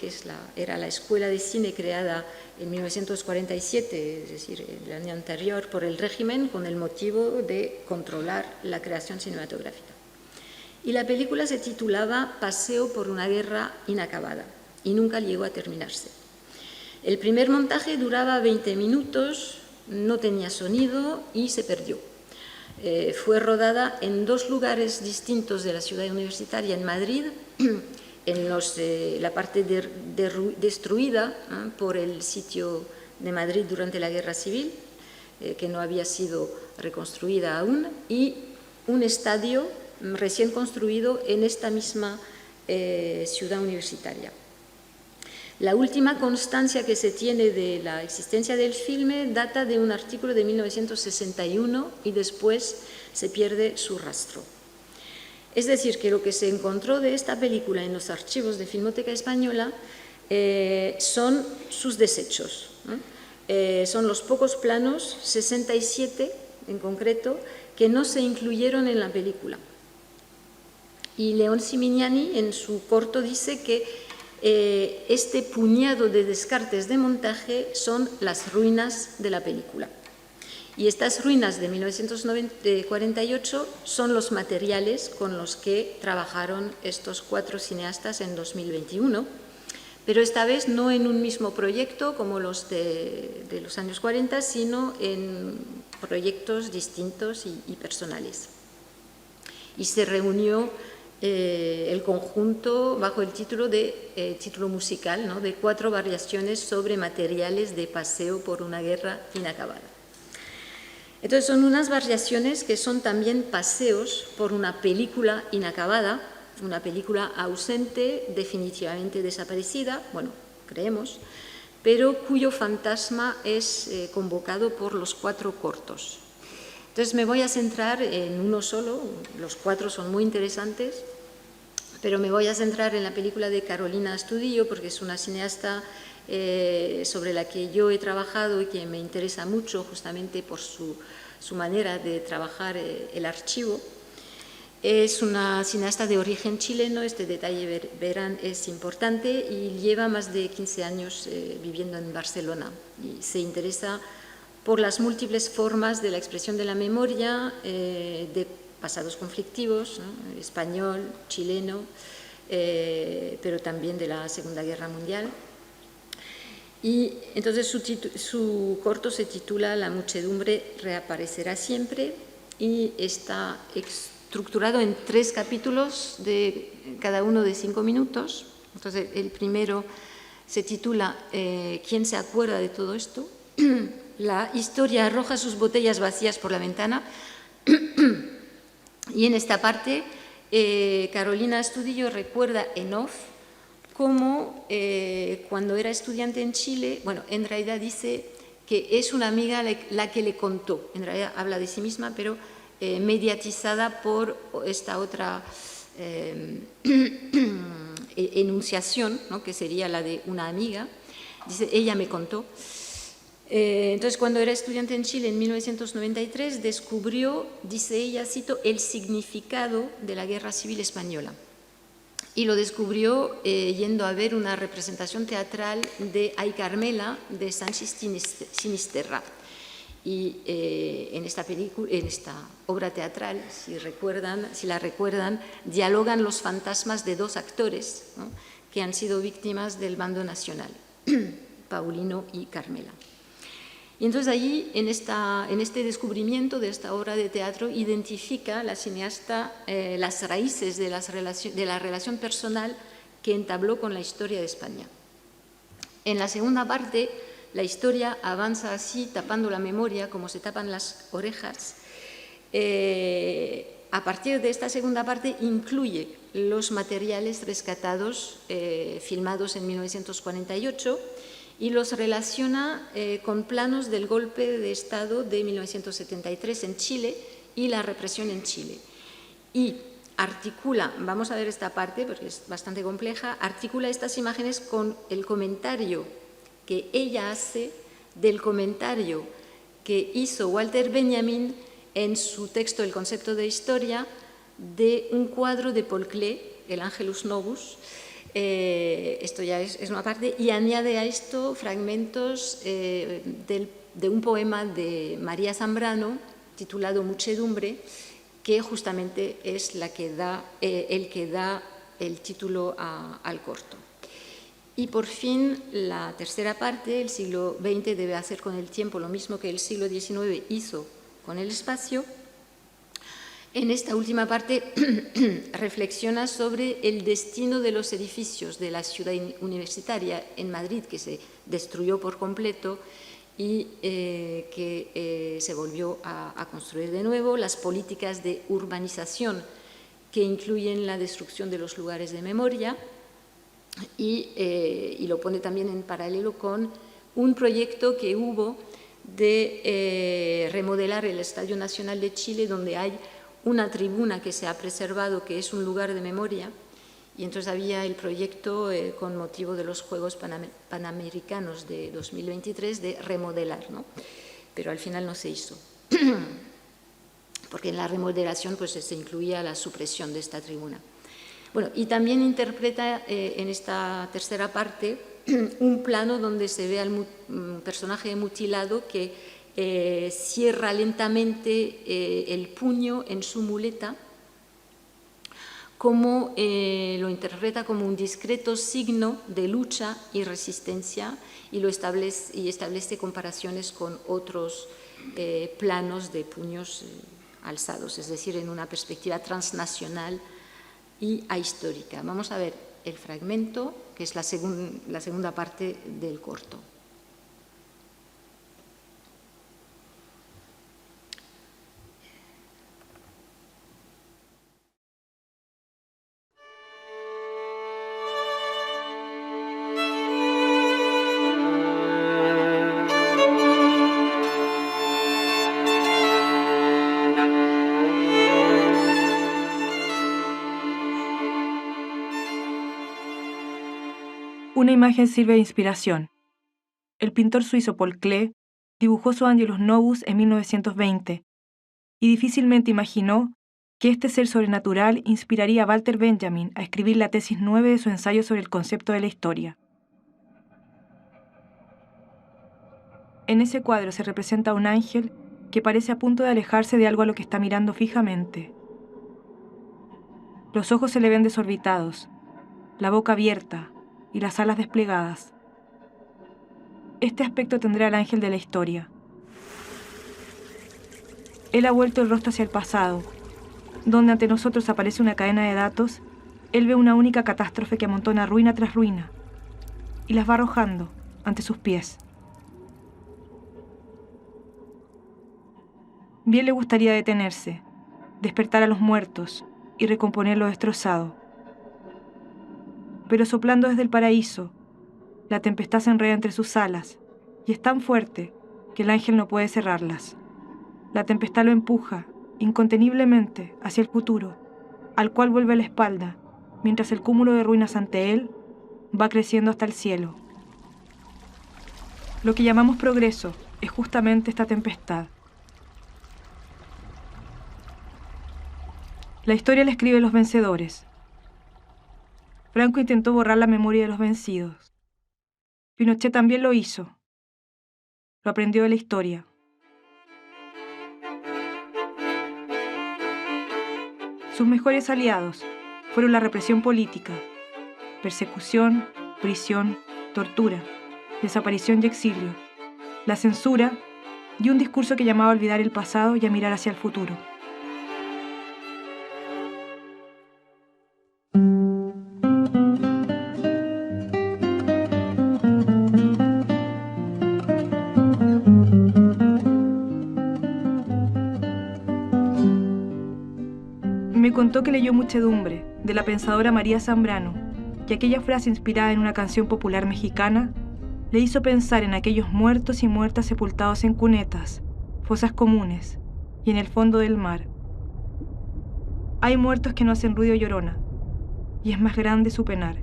era la escuela de cine creada en 1947, es decir, el año anterior, por el régimen, con el motivo de controlar la creación cinematográfica. Y la película se titulaba Paseo por una guerra inacabada y nunca llegó a terminarse. El primer montaje duraba 20 minutos, no tenía sonido y se perdió. Fue rodada en 2 lugares distintos de la ciudad universitaria, en Madrid, en la parte destruida por el sitio de Madrid durante la Guerra Civil, que no había sido reconstruida aún, y un estadio recién construido en esta misma ciudad universitaria. La última constancia que se tiene de la existencia del filme data de un artículo de 1961 y después se pierde su rastro. Es decir, que lo que se encontró de esta película en los archivos de Filmoteca Española son sus desechos, ¿no? Son los pocos planos, 67 en concreto, que no se incluyeron en la película. Y León Simignani en su corto dice que este puñado de descartes de montaje son las ruinas de la película. Y estas ruinas de 1948 son los materiales con los que trabajaron estos 4 cineastas en 2021, pero esta vez no en un mismo proyecto como los de los años 40, sino en proyectos distintos y personales. Y se reunió el conjunto bajo el título musical, ¿no?, de 4 variaciones sobre materiales de paseo por una guerra inacabada. Entonces son unas variaciones que son también paseos por una película inacabada, una película ausente, definitivamente desaparecida, bueno, creemos, pero cuyo fantasma es convocado por los 4 cortos. Entonces me voy a centrar en uno solo, los 4 son muy interesantes, pero me voy a centrar en la película de Carolina Astudillo porque es una cineasta sobre la que yo he trabajado y que me interesa mucho justamente por su manera de trabajar el archivo. Es una cineasta de origen chileno, este detalle verán es importante, y lleva más de 15 años viviendo en Barcelona y se interesa por las múltiples formas de la expresión de la memoria, de pasados conflictivos, ¿no?, español, chileno, pero también de la Segunda Guerra Mundial. Y entonces su corto se titula La muchedumbre reaparecerá siempre y está estructurado en 3 capítulos, de cada uno de 5 minutos. Entonces el primero se titula ¿Quién se acuerda de todo esto? La historia arroja sus botellas vacías por la ventana. Y en esta parte Carolina Astudillo recuerda en off cómo cuando era estudiante en Chile, bueno, en realidad dice que es una amiga la que le contó, en realidad habla de sí misma, pero mediatizada por esta otra enunciación, ¿no?, que sería la de una amiga. Dice, ella me contó. Entonces, cuando era estudiante en Chile en 1993, descubrió, dice ella, cito, el significado de la Guerra Civil Española. Y lo descubrió yendo a ver una representación teatral de Ay Carmela de Sánchez Sinisterra. Y en esta obra teatral, si la recuerdan, dialogan los fantasmas de 2 actores, ¿no?, que han sido víctimas del bando nacional, Paulino y Carmela. Y entonces allí, en este descubrimiento de esta obra de teatro, identifica la cineasta las raíces de la relación personal que entabló con la historia de España. En la segunda parte, la historia avanza así, tapando la memoria, como se tapan las orejas. A partir de esta segunda parte, incluye los materiales rescatados, filmados en 1948, y los relaciona con planos del golpe de Estado de 1973 en Chile y la represión en Chile. Y articula, vamos a ver esta parte porque es bastante compleja, articula estas imágenes con el comentario que ella hace del comentario que hizo Walter Benjamin en su texto El concepto de historia de un cuadro de Paul Klee, el Angelus Novus. Esto ya es una parte, y añade a esto fragmentos de un poema de María Zambrano titulado Muchedumbre, que justamente es el que da el título al corto. Y por fin, la tercera parte, el siglo XX debe hacer con el tiempo lo mismo que el siglo XIX hizo con el espacio. En esta última parte reflexiona sobre el destino de los edificios de la ciudad universitaria en Madrid, que se destruyó por completo y que se volvió a construir de nuevo, las políticas de urbanización que incluyen la destrucción de los lugares de memoria y lo pone también en paralelo con un proyecto que hubo de remodelar el Estadio Nacional de Chile, donde hay una tribuna que se ha preservado, que es un lugar de memoria, y entonces había el proyecto con motivo de los Juegos Panamericanos de 2023 de remodelar, ¿no? Pero al final no se hizo, porque en la remodelación pues, se incluía la supresión de esta tribuna. Bueno, y también interpreta en esta tercera parte un plano donde se ve al personaje mutilado que cierra lentamente el puño en su muleta, como lo interpreta como un discreto signo de lucha y resistencia, y establece comparaciones con otros planos de puños alzados, es decir, en una perspectiva transnacional y ahistórica. Vamos a ver el fragmento, que es la segunda parte del corto. Una imagen sirve de inspiración. El pintor suizo Paul Klee dibujó su Angelus Novus en 1920 y difícilmente imaginó que este ser sobrenatural inspiraría a Walter Benjamin a escribir la tesis 9 de su ensayo sobre el concepto de la historia. En ese cuadro se representa a un ángel que parece a punto de alejarse de algo a lo que está mirando fijamente. Los ojos se le ven desorbitados, la boca abierta y las alas desplegadas. Este aspecto tendrá el ángel de la historia. Él ha vuelto el rostro hacia el pasado, donde ante nosotros aparece una cadena de datos. Él ve una única catástrofe que amontona ruina tras ruina y las va arrojando ante sus pies. Bien le gustaría detenerse, despertar a los muertos y recomponer lo destrozado. Pero soplando desde el paraíso, la tempestad se enreda entre sus alas y es tan fuerte que el ángel no puede cerrarlas. La tempestad lo empuja inconteniblemente hacia el futuro, al cual vuelve la espalda, mientras el cúmulo de ruinas ante él va creciendo hasta el cielo. Lo que llamamos progreso es justamente esta tempestad. La historia la escriben los vencedores. Franco intentó borrar la memoria de los vencidos. Pinochet también lo hizo. Lo aprendió de la historia. Sus mejores aliados fueron la represión política, persecución, prisión, tortura, desaparición y exilio, la censura y un discurso que llamaba a olvidar el pasado y a mirar hacia el futuro. Me contó que leyó Muchedumbre, de la pensadora María Zambrano, y aquella frase inspirada en una canción popular mexicana le hizo pensar en aquellos muertos y muertas sepultados en cunetas, fosas comunes y en el fondo del mar. Hay muertos que no hacen ruido llorona, y es más grande su penar.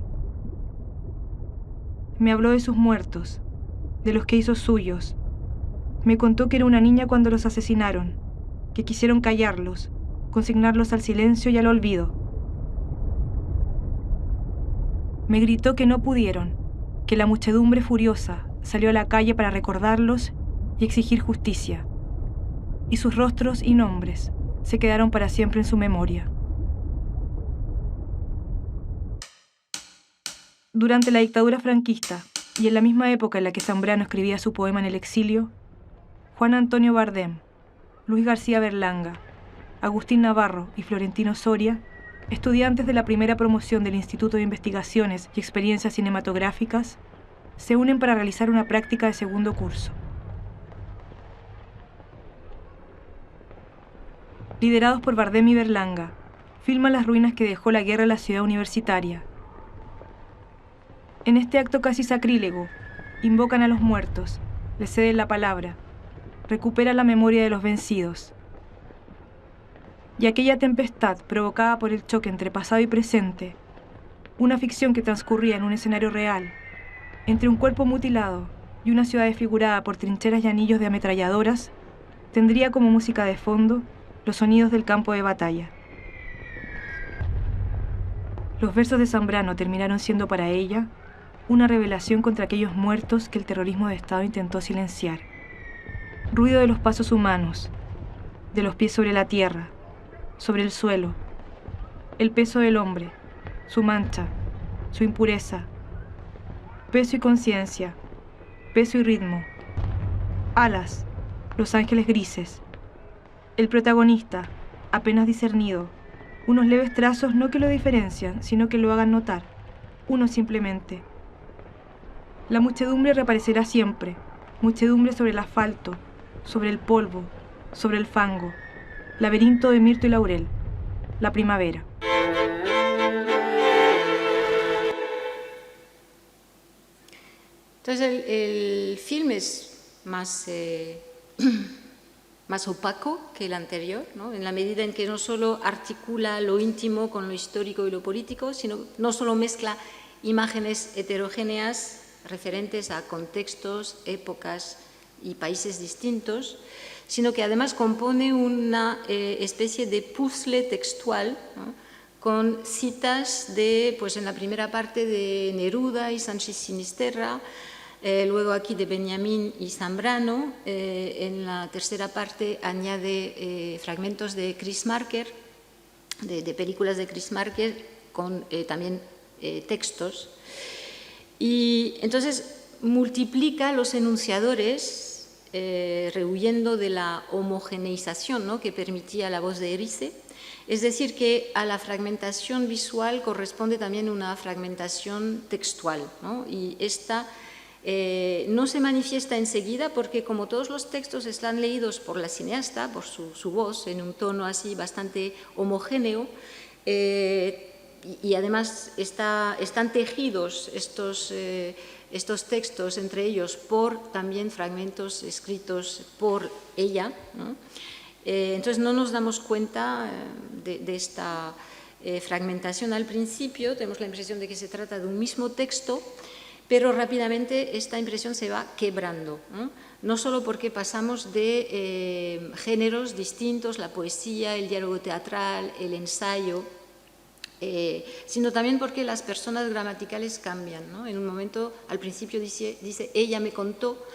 Me habló de sus muertos, de los que hizo suyos. Me contó que era una niña cuando los asesinaron, que quisieron callarlos, consignarlos al silencio y al olvido. Me gritó que no pudieron, que la muchedumbre furiosa salió a la calle para recordarlos y exigir justicia, y sus rostros y nombres se quedaron para siempre en su memoria. Durante la dictadura franquista, y en la misma época en la que Zambrano escribía su poema en el exilio, Juan Antonio Bardem, Luis García Berlanga, Agustín Navarro y Florentino Soria, estudiantes de la primera promoción del Instituto de Investigaciones y Experiencias Cinematográficas, se unen para realizar una práctica de segundo curso. Liderados por Bardem y Berlanga, filman las ruinas que dejó la guerra en la ciudad universitaria. En este acto casi sacrílego, invocan a los muertos, les ceden la palabra, recuperan la memoria de los vencidos. Y aquella tempestad provocada por el choque entre pasado y presente, una ficción que transcurría en un escenario real, entre un cuerpo mutilado y una ciudad desfigurada por trincheras y anillos de ametralladoras, tendría como música de fondo los sonidos del campo de batalla. Los versos de Zambrano terminaron siendo para ella una revelación contra aquellos muertos que el terrorismo de Estado intentó silenciar. Ruido de los pasos humanos, de los pies sobre la tierra, sobre el suelo, el peso del hombre, su mancha, su impureza, peso y conciencia, peso y ritmo, alas, los ángeles grises, el protagonista, apenas discernido, Unos leves trazos no que lo diferencian, sino que lo hagan notar. Uno simplemente. La muchedumbre reaparecerá siempre. Muchedumbre sobre el asfalto, sobre el polvo, sobre el fango. Laberinto de mirto y laurel. La primavera. Entonces el film es más, más opaco que el anterior, ¿no? En la medida en que no solo articula lo íntimo con lo histórico y lo político, sino no solo mezcla imágenes heterogéneas referentes a contextos, épocas y países distintos, sino que además compone una especie de puzzle textual, ¿no? Con citas de, pues en la primera parte de Neruda y Sánchez Sinisterra, luego aquí de Benjamín y Zambrano, en la tercera parte añade fragmentos de Chris Marker, de películas de Chris Marker, con también textos. Y entonces multiplica los enunciadores, rehuyendo de la homogeneización, ¿no?, que permitía la voz de Erice. Es decir, que a la fragmentación visual corresponde también una fragmentación textual, ¿no? Y esta no se manifiesta enseguida porque, como todos los textos están leídos por la cineasta, por su voz, en un tono así bastante homogéneo, y además están tejidos estos textos entre ellos por también fragmentos escritos por ella, ¿no? Entonces no nos damos cuenta de esta fragmentación al principio, tenemos la impresión de que se trata de un mismo texto, pero rápidamente esta impresión se va quebrando, no solo porque pasamos de géneros distintos, la poesía, el diálogo teatral, el ensayo, sino también porque las personas gramaticales cambian, ¿no? En un momento, al principio dice ella me contó,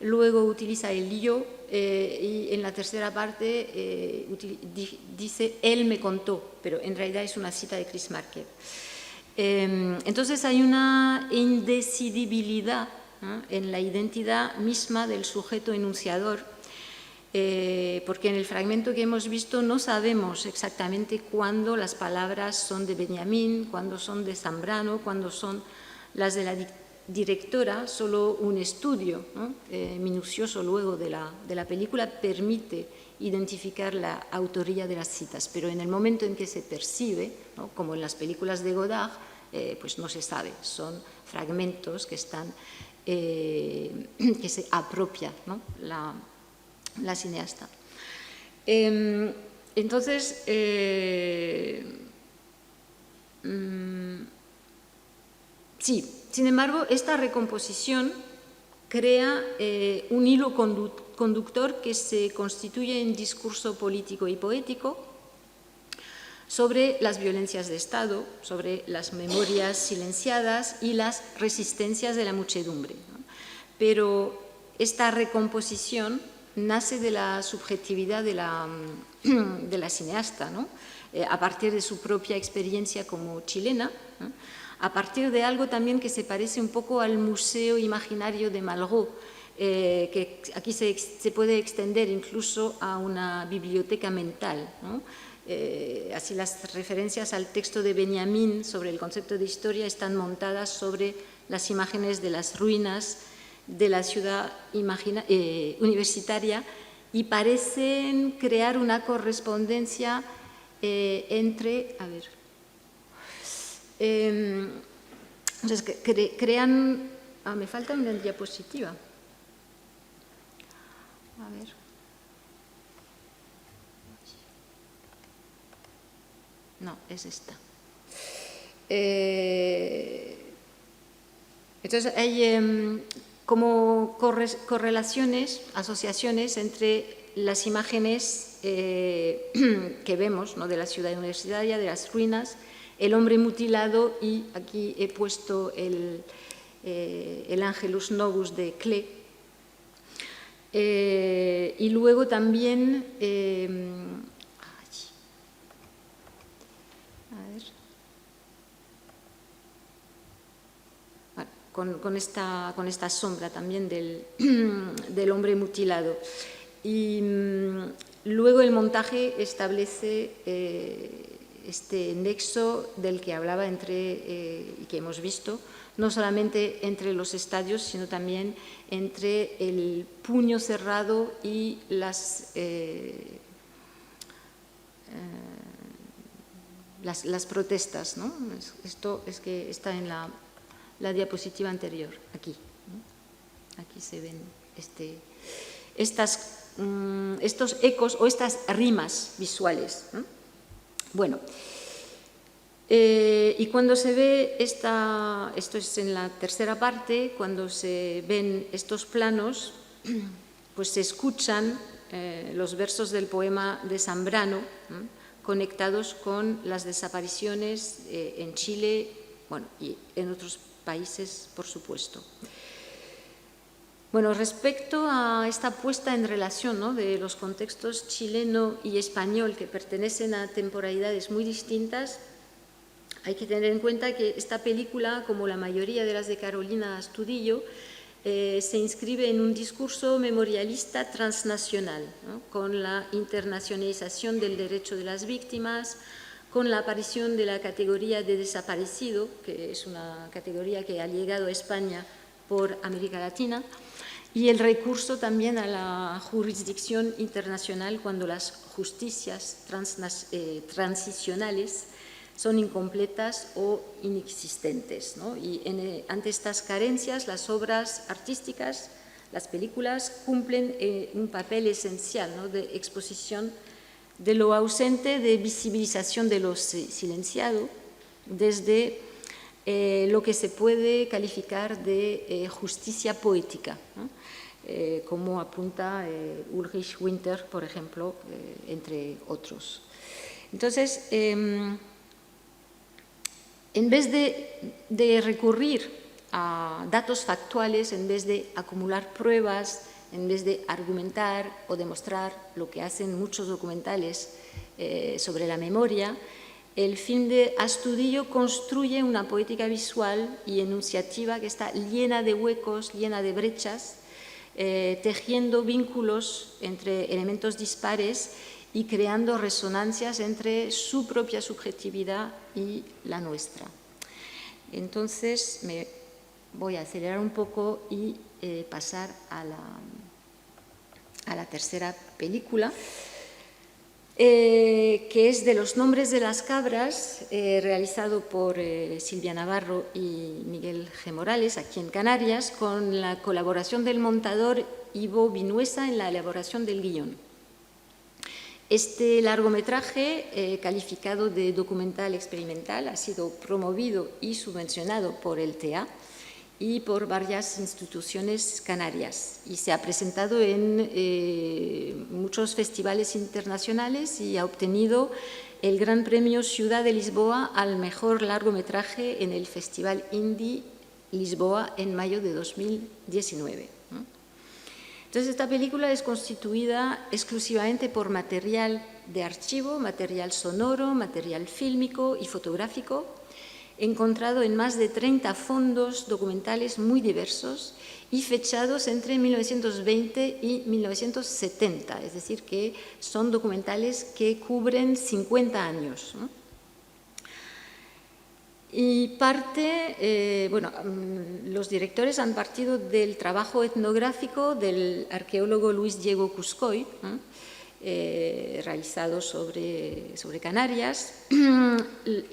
luego utiliza el yo, y en la tercera parte dice él me contó, pero en realidad es una cita de Chris Marker. Entonces hay una indecidibilidad, ¿no?, en la identidad misma del sujeto enunciador, porque en el fragmento que hemos visto no sabemos exactamente cuándo las palabras son de Benjamín, cuándo son de Zambrano, cuándo son las de la directora. Solo un estudio, ¿no?, minucioso luego de la película permite identificar la autoría de las citas, pero en el momento en que se percibe, ¿no?, como en las películas de Godard, pues no se sabe, son fragmentos que se apropia, ¿no?, la cineasta. Entonces, sí, sin embargo, esta recomposición crea un hilo conductor que se constituye en discurso político y poético sobre las violencias de Estado, sobre las memorias silenciadas y las resistencias de la muchedumbre, ¿no? Pero esta recomposición nace de la subjetividad de la cineasta, ¿no?, a partir de su propia experiencia como chilena, ¿no?, a partir de algo también que se parece un poco al museo imaginario de Malraux, que aquí se puede extender incluso a una biblioteca mental, ¿no? Así las referencias al texto de Benjamín sobre el concepto de historia están montadas sobre las imágenes de las ruinas de la ciudad universitaria y parecen crear una correspondencia entre... A ver... entonces, crean... me falta una diapositiva. A ver... No, es esta. Entonces, hay como correlaciones, asociaciones entre las imágenes que vemos, ¿no?, de la ciudad universitaria, de las ruinas, el hombre mutilado y aquí he puesto el Angelus Novus de Klee. Y luego también... Con esta sombra también del hombre mutilado. Y luego el montaje establece este nexo del que hablaba y que hemos visto, no solamente entre los estadios, sino también entre el puño cerrado y las protestas, ¿no? Esto es que está en la diapositiva anterior, aquí. ¿No? Aquí se ven estos ecos o estas rimas visuales, ¿no? Bueno, y cuando se ve esto es en la tercera parte, cuando se ven estos planos, pues se escuchan los versos del poema de Zambrano, ¿no? Conectados con las desapariciones en Chile, bueno, y en otros países, por supuesto. Bueno, respecto a esta puesta en relación, ¿no?, de los contextos chileno y español que pertenecen a temporalidades muy distintas, hay que tener en cuenta que esta película, como la mayoría de las de Carolina Astudillo, se inscribe en un discurso memorialista transnacional, ¿no?, con la internacionalización del derecho de las víctimas, con la aparición de la categoría de desaparecido, que es una categoría que ha llegado a España por América Latina, y el recurso también a la jurisdicción internacional cuando las justicias transicionales son incompletas o inexistentes, ¿no? Y ante estas carencias, las obras artísticas, las películas, cumplen un papel esencial, ¿no?, de exposición de lo ausente, de visibilización de lo silenciado, desde lo que se puede calificar de justicia poética, ¿no?, como apunta Ulrich Winter, por ejemplo, entre otros. Entonces, en vez de recurrir a datos factuales, en vez de acumular pruebas, en vez de argumentar o demostrar lo que hacen muchos documentales sobre la memoria, el film de Astudillo construye una poética visual y enunciativa que está llena de huecos, llena de brechas, tejiendo vínculos entre elementos dispares y creando resonancias entre su propia subjetividad y la nuestra. Entonces, me voy a acelerar un poco y pasar a la tercera película, que es de los nombres de las cabras, realizado por Silvia Navarro y Miguel G. Morales, aquí en Canarias, con la colaboración del montador Ivo Vinuesa en la elaboración del guión. Este largometraje, calificado de documental experimental, ha sido promovido y subvencionado por el TEA y por varias instituciones canarias, y se ha presentado en muchos festivales internacionales y ha obtenido el Gran Premio Ciudad de Lisboa al mejor largometraje en el Festival Indie Lisboa en mayo de 2019. Entonces, esta película es constituida exclusivamente por material de archivo, material sonoro, material fílmico y fotográfico, encontrado en más de 30 fondos documentales muy diversos y fechados entre 1920 y 1970, es decir, que son documentales que cubren 50 años, ¿no? Y los directores han partido del trabajo etnográfico del arqueólogo Luis Diego Cuscoy, ¿no?, realizado sobre Canarias,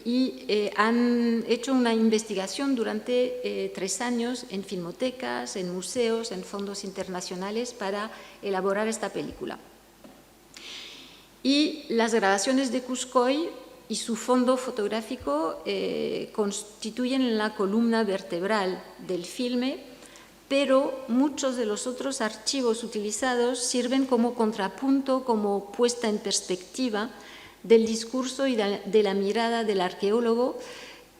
y han hecho una investigación durante 3 años en filmotecas, en museos, en fondos internacionales para elaborar esta película. Y las grabaciones de Cuscoy y su fondo fotográfico constituyen la columna vertebral del filme, pero muchos de los otros archivos utilizados sirven como contrapunto, como puesta en perspectiva del discurso y de la mirada del arqueólogo,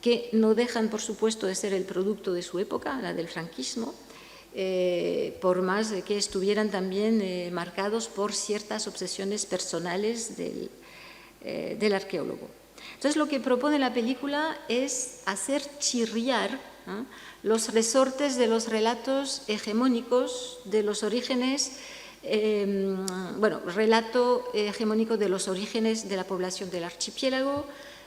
que no dejan, por supuesto, de ser el producto de su época, la del franquismo, por más que estuvieran también marcados por ciertas obsesiones personales del arqueólogo. Entonces, lo que propone la película es hacer chirriar, ¿no?, los resortes de los relatos hegemónicos de los orígenes, relato hegemónico de los orígenes de la población del archipiélago,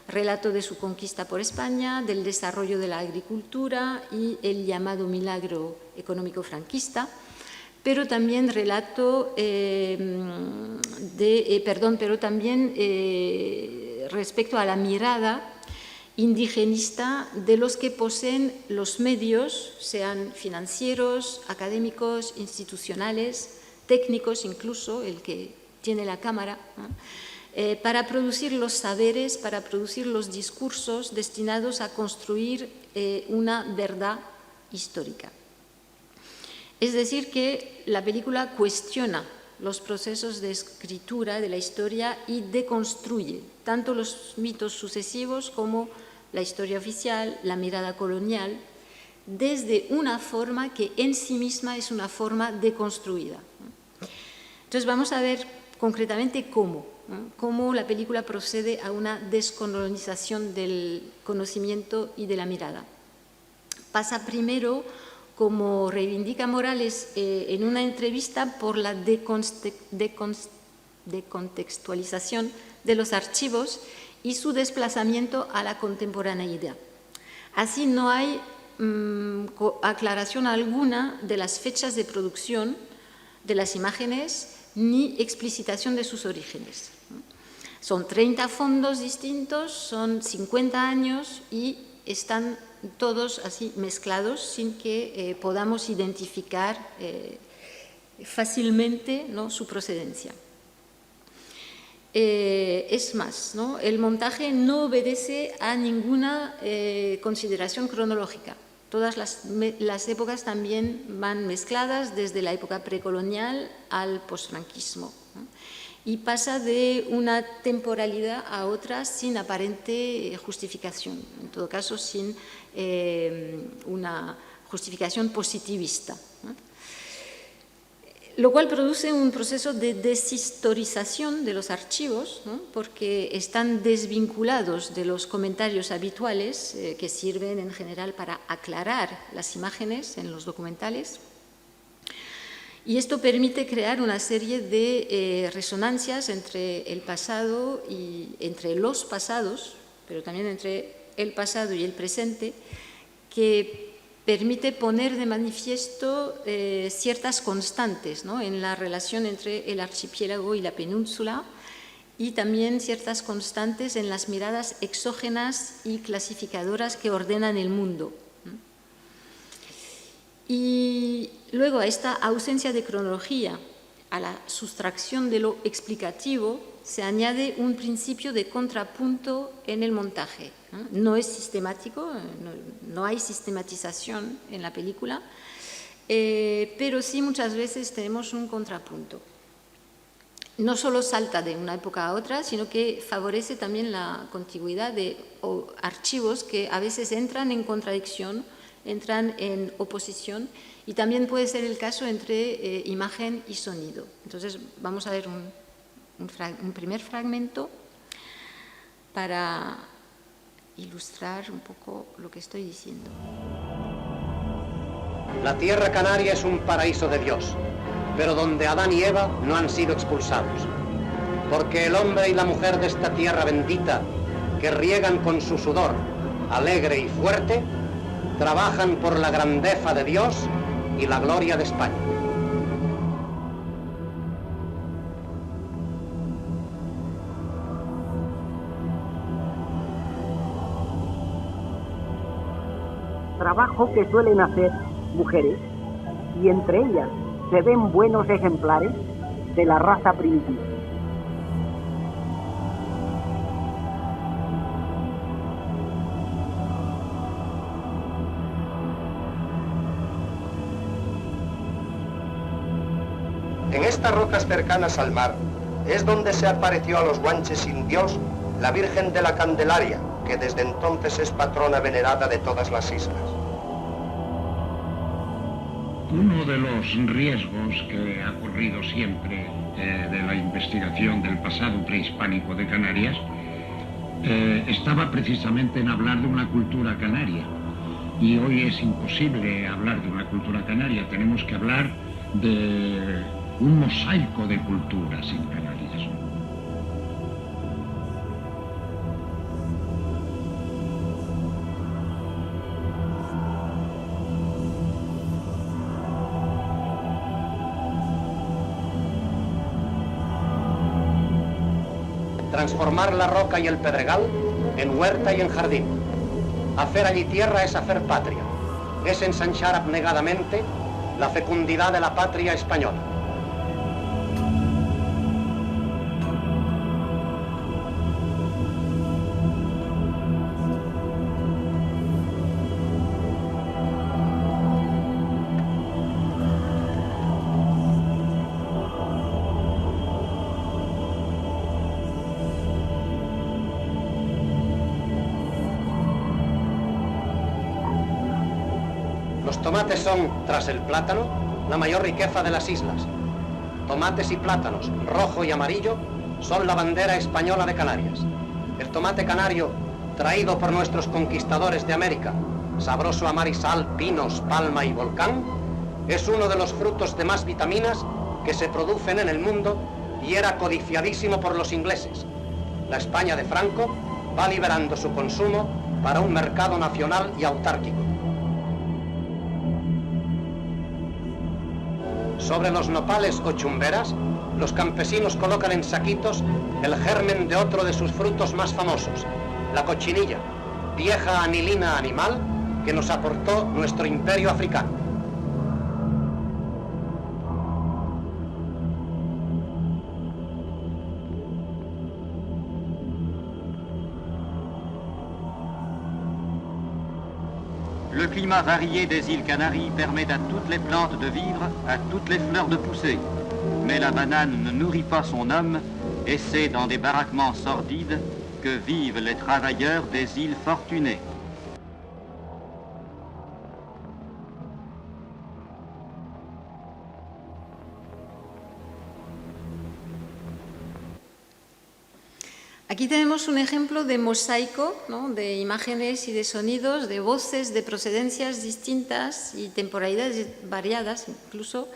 relato de su conquista por España, del desarrollo de la agricultura y el llamado milagro económico franquista, pero también respecto a la mirada indigenista de los que poseen los medios, sean financieros, académicos, institucionales, técnicos incluso, el que tiene la cámara, ¿no?, para producir los saberes, para producir los discursos destinados a construir una verdad histórica. Es decir, que la película cuestiona los procesos de escritura de la historia y deconstruye tanto los mitos sucesivos como la historia oficial, la mirada colonial, desde una forma que en sí misma es una forma deconstruida. Entonces vamos a ver concretamente cómo la película procede a una descolonización del conocimiento y de la mirada. Pasa primero, como reivindica Morales en una entrevista, por la decontextualización de los archivos y su desplazamiento a la contemporaneidad. Así no hay aclaración alguna de las fechas de producción de las imágenes ni explicitación de sus orígenes. Son 30 fondos distintos, son 50 años y están todos así mezclados sin que podamos identificar fácilmente, ¿no?, su procedencia. Es más, ¿no?, el montaje no obedece a ninguna consideración cronológica. Todas las épocas también van mezcladas desde la época precolonial al posfranquismo, ¿no?, y pasa de una temporalidad a otra sin aparente justificación, en todo caso sin una justificación positivista, ¿no?, lo cual produce un proceso de deshistorización de los archivos, ¿no?, porque están desvinculados de los comentarios habituales que sirven en general para aclarar las imágenes en los documentales. Y esto permite crear una serie de resonancias entre el pasado y entre los pasados, pero también entre el pasado y el presente, que permite poner de manifiesto ciertas constantes, ¿no?, en la relación entre el archipiélago y la península, y también ciertas constantes en las miradas exógenas y clasificadoras que ordenan el mundo. Y luego a esta ausencia de cronología, a la sustracción de lo explicativo, se añade un principio de contrapunto en el montaje. No es sistemático, no hay sistematización en la película, pero sí muchas veces tenemos un contrapunto. No solo salta de una época a otra, sino que favorece también la contigüidad de archivos que a veces entran en contradicción, entran en oposición, y también puede ser el caso entre imagen y sonido. Entonces vamos a ver un primer fragmento para ilustrar un poco lo que estoy diciendo. La tierra canaria es un paraíso de Dios, pero donde Adán y Eva no han sido expulsados, porque el hombre y la mujer de esta tierra bendita, que riegan con su sudor, alegre y fuerte, trabajan por la grandeza de Dios y la gloria de España. Trabajo que suelen hacer mujeres, y entre ellas se ven buenos ejemplares de la raza primitiva. En estas rocas cercanas al mar es donde se apareció a los guanches indios la Virgen de la Candelaria, que desde entonces es patrona venerada de todas las islas. Uno de los riesgos que ha corrido siempre de la investigación del pasado prehispánico de Canarias estaba precisamente en hablar de una cultura canaria. Y hoy es imposible hablar de una cultura canaria, tenemos que hablar de un mosaico de culturas en Canarias. transformar la roca y el pedregal en huerta y en jardín. Hacer allí tierra es hacer patria, es ensanchar abnegadamente la fecundidad de la patria española. Los tomates son, tras el plátano, la mayor riqueza de las islas. Tomates y plátanos, rojo y amarillo, son la bandera española de Canarias. El tomate canario, traído por nuestros conquistadores de América, sabroso a mar y sal, pinos, palma y volcán, es uno de los frutos de más vitaminas que se producen en el mundo y era codiciadísimo por los ingleses. La España de Franco va liberando su consumo para un mercado nacional y autárquico. Sobre los nopales o chumberas, los campesinos colocan en saquitos el germen de otro de sus frutos más famosos, la cochinilla, vieja anilina animal que nos aportó nuestro imperio africano. Le climat varié des îles Canaries permet à toutes les plantes de vivre, à toutes les fleurs de pousser. Mais la banane ne nourrit pas son homme et c'est dans des baraquements sordides que vivent les travailleurs des îles Fortunées. Aquí tenemos un ejemplo de mosaico, ¿no?, de imágenes y de sonidos, de voces, de procedencias distintas y temporalidades variadas incluso,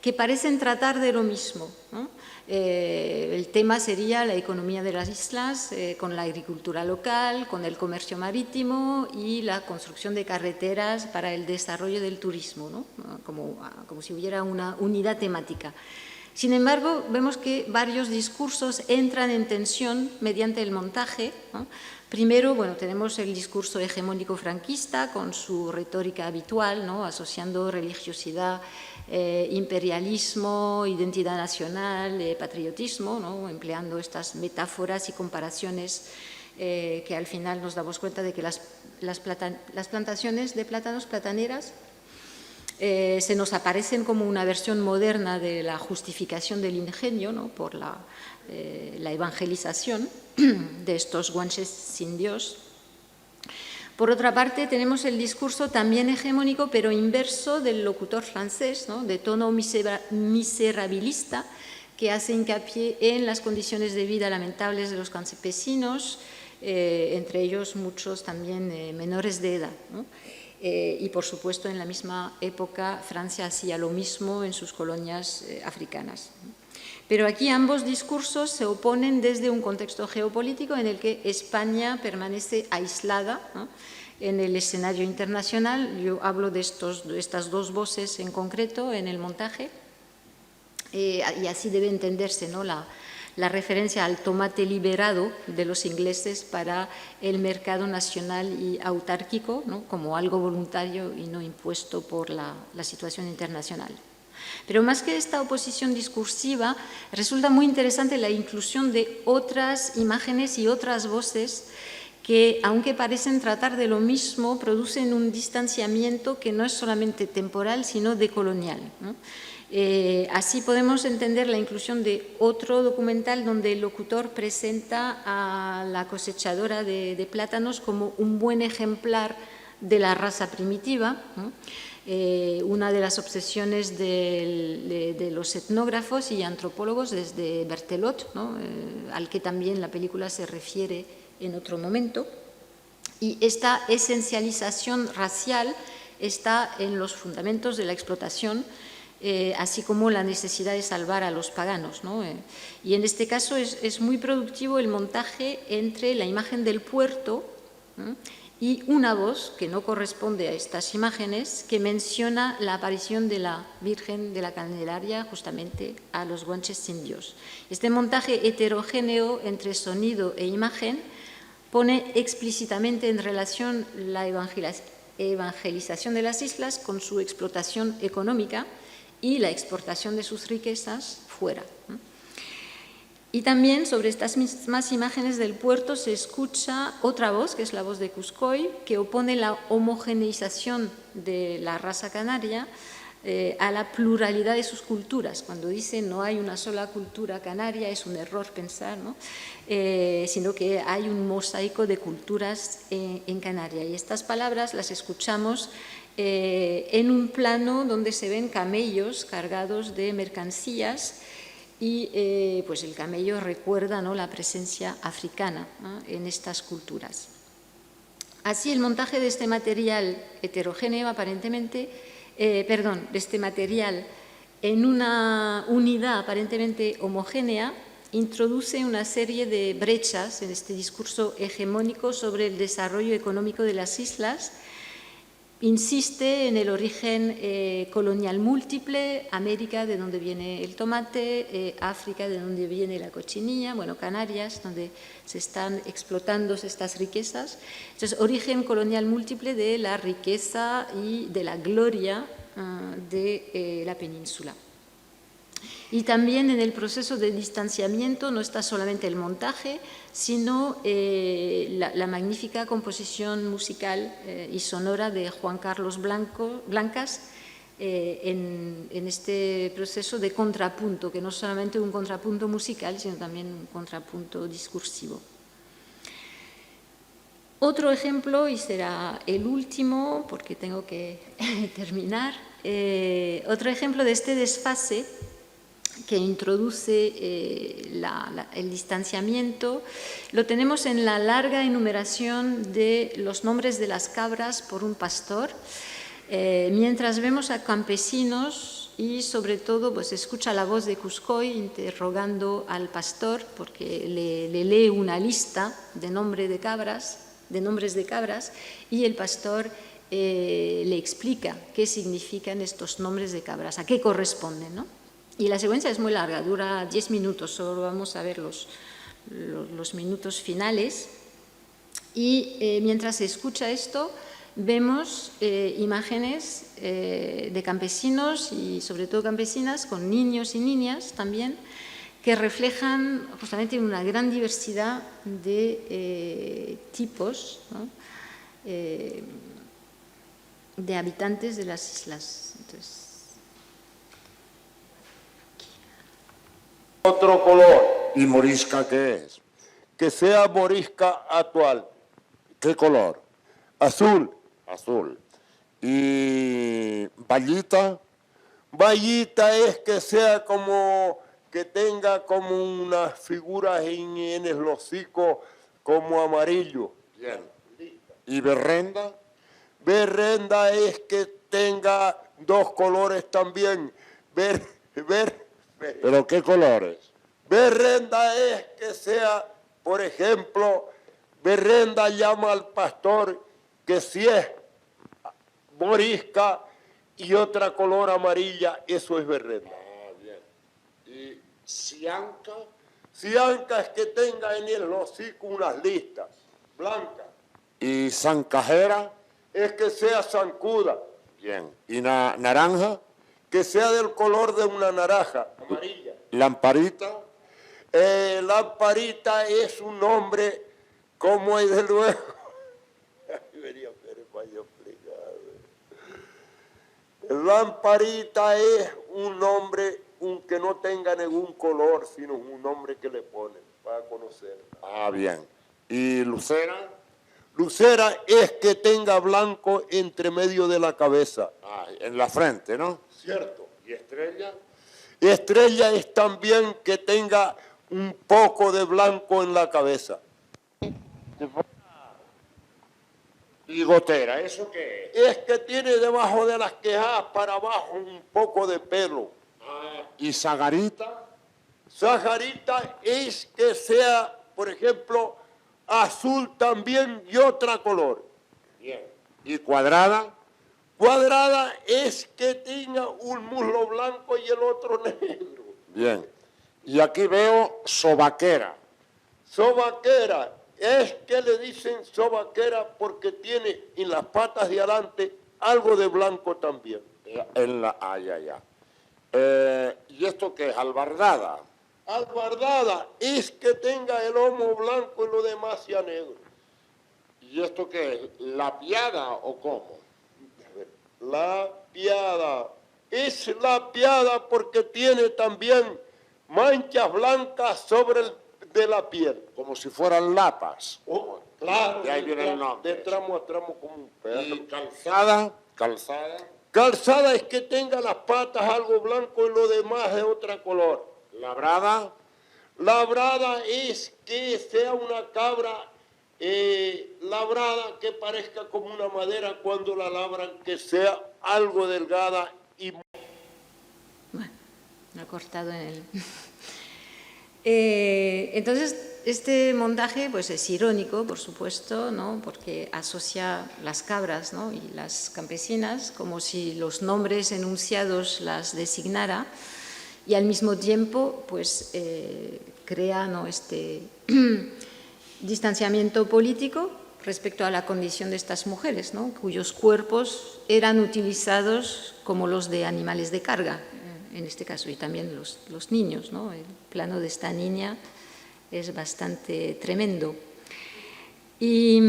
que parecen tratar de lo mismo, ¿no? El tema sería la economía de las islas, con la agricultura local, con el comercio marítimo y la construcción de carreteras para el desarrollo del turismo, ¿no?, como si hubiera una unidad temática. Sin embargo, vemos que varios discursos entran en tensión mediante el montaje, ¿no? Primero, bueno, tenemos el discurso hegemónico franquista con su retórica habitual, ¿no?, asociando religiosidad, imperialismo, identidad nacional, patriotismo, ¿no?, empleando estas metáforas y comparaciones que al final nos damos cuenta de que las plantaciones de plátanos, plataneras, se nos aparecen como una versión moderna de la justificación del ingenio, ¿no?, por la evangelización de estos guanches sin Dios. Por otra parte, tenemos el discurso también hegemónico, pero inverso, del locutor francés, ¿no?, de tono miserabilista, que hace hincapié en las condiciones de vida lamentables de los campesinos, entre ellos muchos también menores de edad, ¿no? Y, por supuesto, en la misma época Francia hacía lo mismo en sus colonias africanas. Pero aquí ambos discursos se oponen desde un contexto geopolítico en el que España permanece aislada, ¿no?, en el escenario internacional. Yo hablo de estas dos voces en concreto en el montaje, y así debe entenderse, ¿no?, la referencia al tomate liberado de los ingleses para el mercado nacional y autárquico, ¿no?, como algo voluntario y no impuesto por la situación internacional. Pero más que esta oposición discursiva, resulta muy interesante la inclusión de otras imágenes y otras voces que, aunque parecen tratar de lo mismo, producen un distanciamiento que no es solamente temporal, sino decolonial, ¿no? Así podemos entender la inclusión de otro documental donde el locutor presenta a la cosechadora de plátanos como un buen ejemplar de la raza primitiva, ¿no? Una de las obsesiones de los etnógrafos y antropólogos desde Berthelot, ¿no?, al que también la película se refiere en otro momento. Y esta esencialización racial está en los fundamentos de la explotación, así como la necesidad de salvar a los paganos, ¿no? Y en este caso es muy productivo el montaje entre la imagen del puerto, ¿no?, y una voz que no corresponde a estas imágenes que menciona la aparición de la Virgen de la Candelaria justamente a los guanches indios. Este montaje heterogéneo entre sonido e imagen pone explícitamente en relación la evangelización de las islas con su explotación económica y la exportación de sus riquezas fuera. Y también sobre estas mismas imágenes del puerto se escucha otra voz, que es la voz de Cuscoy, que opone la homogeneización de la raza canaria a la pluralidad de sus culturas. Cuando dice no hay una sola cultura canaria, es un error pensar, ¿no? Sino que hay un mosaico de culturas en Canarias. Y estas palabras las escuchamos en un plano donde se ven camellos cargados de mercancías y pues el camello recuerda, ¿no?, la presencia africana, ¿no?, en estas culturas. Así, el montaje de este material heterogéneo, aparentemente, de este material en una unidad aparentemente homogénea, introduce una serie de brechas en este discurso hegemónico sobre el desarrollo económico de las islas. Insiste en el origen colonial múltiple, América, de donde viene el tomate, África, de donde viene la cochinilla, bueno, Canarias, donde se están explotando estas riquezas. Entonces, origen colonial múltiple de la riqueza y de la gloria de la península. Y también en el proceso de distanciamiento no está solamente el montaje, sino la magnífica composición musical y sonora de Juan Carlos Blancas en este proceso de contrapunto, que no es solamente un contrapunto musical, sino también un contrapunto discursivo. Otro ejemplo, y será el último porque tengo que terminar, otro ejemplo de este desfase que introduce el distanciamiento, lo tenemos en la larga enumeración de los nombres de las cabras por un pastor, mientras vemos a campesinos y sobre todo pues escucha la voz de Cuscoy interrogando al pastor porque le lee una lista de nombres de cabras y el pastor le explica qué significan estos nombres de cabras, a qué corresponden, ¿no? Y la secuencia es muy larga, dura 10 minutos, solo vamos a ver los minutos finales. Y mientras se escucha esto, vemos imágenes de campesinos y sobre todo campesinas con niños y niñas también, que reflejan justamente una gran diversidad de tipos, ¿no?, de habitantes de las islas. Entonces, otro color. ¿Y morisca qué es? Que sea morisca actual. ¿Qué color? Azul. Azul. ¿Y vallita? Vallita es que sea como, que tenga como unas figuras en el hocico como amarillo. Bien. ¿Y berrenda? Berrenda es que tenga dos colores también. ¿Pero qué colores? Berrenda es que sea, por ejemplo, berrenda llama al pastor que si es morisca y otra color amarilla, eso es berrenda. Ah, bien. ¿Y cianca? Cianca es que tenga en el hocico unas listas blancas. ¿Y zancajera? Es que sea zancuda. Bien. ¿Y naranja? Que sea del color de una naranja, amarilla. ¿Lamparita? Lamparita es un nombre, como es de luego. Lamparita es un nombre que no tenga ningún color, sino un nombre que le ponen para conocer. Ah, bien. ¿Y lucera? Lucera es que tenga blanco entre medio de la cabeza. Ah, en la frente, ¿no? Cierto. ¿Y estrella? Estrella es también que tenga un poco de blanco en la cabeza. ¿Y gotera? ¿Eso qué es? Es que tiene debajo de las quejas para abajo un poco de pelo. Ah, ¿y sagarita? Sagarita es que sea, por ejemplo, azul también y otra color. Bien. ¿Y cuadrada? Cuadrada es que tenga un muslo blanco y el otro negro. Bien. Y aquí veo sobaquera. Sobaquera es que le dicen sobaquera porque tiene en las patas de adelante algo de blanco también. ¿Y esto qué es? Albardada. Albardada es que tenga el lomo blanco y lo demás sea negro. ¿Y esto qué es? ¿Lapiada o cómo? Lapiada. Es lapiada porque tiene también manchas blancas sobre de la piel. Como si fueran lapas. Oh, claro. De ahí viene el nombre. De tramo a tramo como un perro. ¿Y calzada? Calzada. Calzada es que tenga las patas algo blanco y lo demás de otro color. ¿Labrada? Labrada es que sea una cabra labrada que parezca como una madera cuando la labran, que sea algo delgada y... Bueno, lo he cortado en el... Entonces, este montaje pues, es irónico, por supuesto, ¿no? Porque asocia las cabras, ¿no? Y las campesinas como si los nombres enunciados las designara, y al mismo tiempo pues, crea, ¿no? este distanciamiento político respecto a la condición de estas mujeres, ¿no? Cuyos cuerpos eran utilizados como los de animales de carga, en este caso, y también los niños, ¿no? El plano de esta niña es bastante tremendo. Y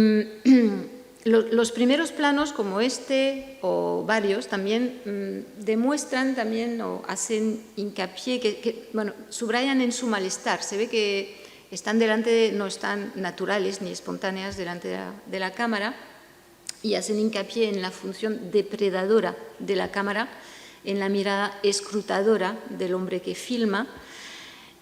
los primeros planos, como este o varios, también demuestran también o hacen hincapié, bueno, subrayan en su malestar. Se ve que están delante, no están naturales ni espontáneas delante de la cámara, y hacen hincapié en la función depredadora de la cámara, en la mirada escrutadora del hombre que filma,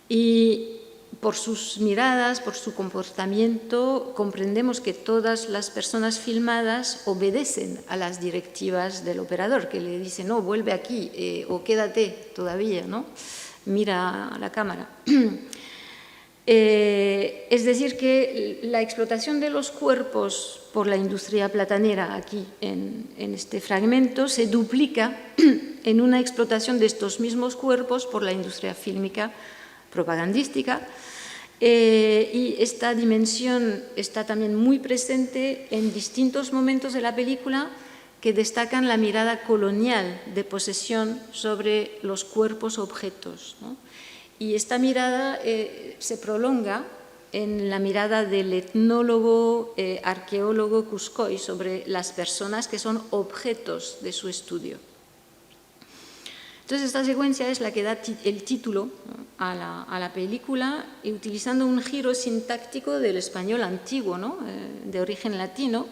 y por sus miradas, por su comportamiento, comprendemos que todas las personas filmadas obedecen a las directivas del operador, que le dice, no, vuelve aquí, o quédate todavía, ¿no? Mira a la cámara. Es decir, que la explotación de los cuerpos por la industria platanera aquí en este fragmento se duplica en una explotación de estos mismos cuerpos por la industria fílmica propagandística, y esta dimensión está también muy presente en distintos momentos de la película que destacan la mirada colonial de posesión sobre los cuerpos objetos, ¿no? Y esta mirada se prolonga en la mirada del etnólogo, arqueólogo Cuscoy sobre las personas que son objetos de su estudio. Entonces, esta secuencia es la que da el título, ¿no? a la película, y utilizando un giro sintáctico del español antiguo, ¿no? De origen latino.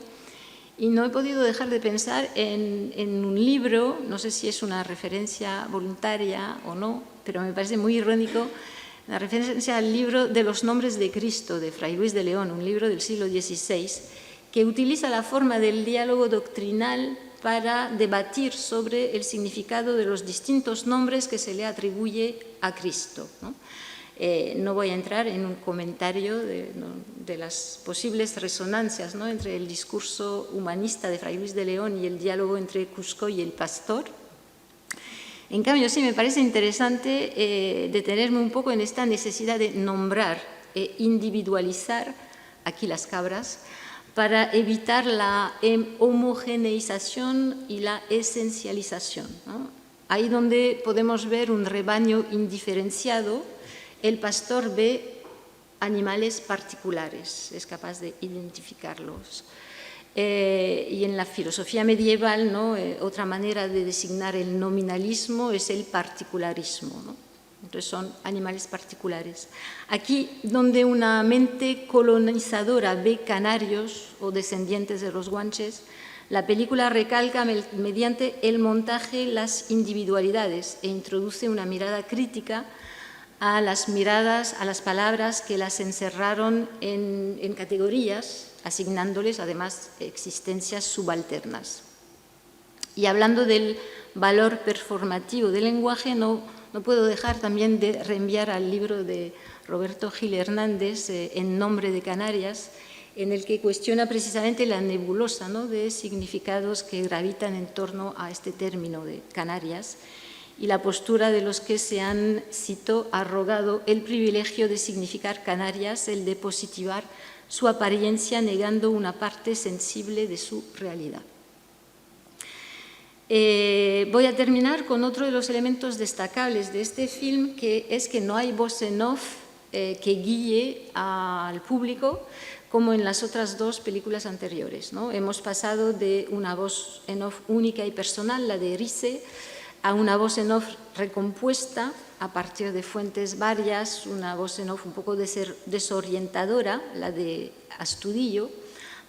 Y no he podido dejar de pensar en un libro, no sé si es una referencia voluntaria o no, pero me parece muy irónico, la referencia al libro de los nombres de Cristo, de Fray Luis de León, un libro del siglo XVI, que utiliza la forma del diálogo doctrinal para debatir sobre el significado de los distintos nombres que se le atribuye a Cristo, ¿no? No voy a entrar en un comentario de las posibles resonancias, ¿no? Entre el discurso humanista de Fray Luis de León y el diálogo entre Cuscoy y el pastor. En cambio, sí me parece interesante detenerme un poco en esta necesidad de nombrar e individualizar aquí las cabras para evitar la homogeneización y la esencialización, ¿no? Ahí donde podemos ver un rebaño indiferenciado, el pastor ve animales particulares, es capaz de identificarlos. Y en la filosofía medieval, ¿no? Otra manera de designar el nominalismo es el particularismo, ¿no? Entonces son animales particulares. Aquí, donde una mente colonizadora ve canarios o descendientes de los guanches, la película recalca mediante el montaje las individualidades e introduce una mirada crítica a las miradas, a las palabras que las encerraron en categorías, asignándoles además existencias subalternas. Y hablando del valor performativo del lenguaje, no puedo dejar también de reenviar al libro de Roberto Gil Hernández, En nombre de Canarias, en el que cuestiona precisamente la nebulosa, ¿no?, de significados que gravitan en torno a este término de Canarias y la postura de los que se han, cito, arrogado el privilegio de significar Canarias, el de positivar su apariencia negando una parte sensible de su realidad. Voy a terminar con otro de los elementos destacables de este film, que es que no hay voz en off que guíe al público como en las otras dos películas anteriores, ¿no? Hemos pasado de una voz en off única y personal, la de Rize, a una voz en off recompuesta a partir de fuentes varias, una voz en off un poco desorientadora, la de Astudillo,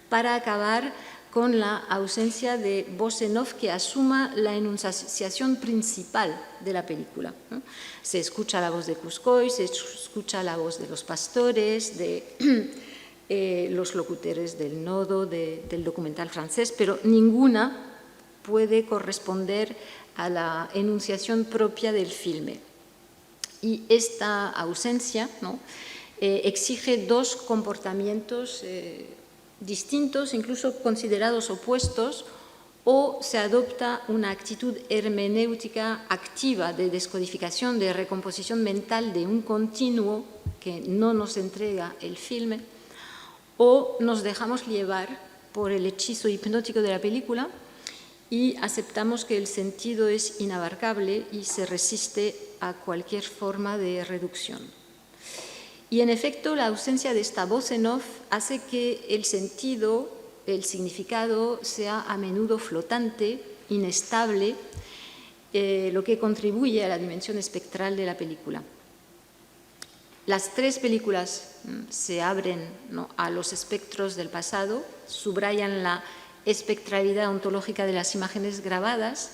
para acabar con la ausencia de voz en off que asuma la enunciación principal de la película, ¿no? Se escucha la voz de Cuscoy, se escucha la voz de los pastores, de los locutores del nodo, del documental francés, pero ninguna puede corresponder a la enunciación propia del filme. Y esta ausencia, ¿no?, exige dos comportamientos distintos, incluso considerados opuestos, o se adopta una actitud hermenéutica activa de descodificación, de recomposición mental de un continuo que no nos entrega el filme, o nos dejamos llevar por el hechizo hipnótico de la película y aceptamos que el sentido es inabarcable y se resiste a cualquier forma de reducción. Y en efecto, la ausencia de esta voz en off hace que el sentido, el significado, sea a menudo flotante, inestable, lo que contribuye a la dimensión espectral de la película. Las tres películas se abren, ¿no?, a los espectros del pasado, subrayan la espectralidad ontológica de las imágenes grabadas,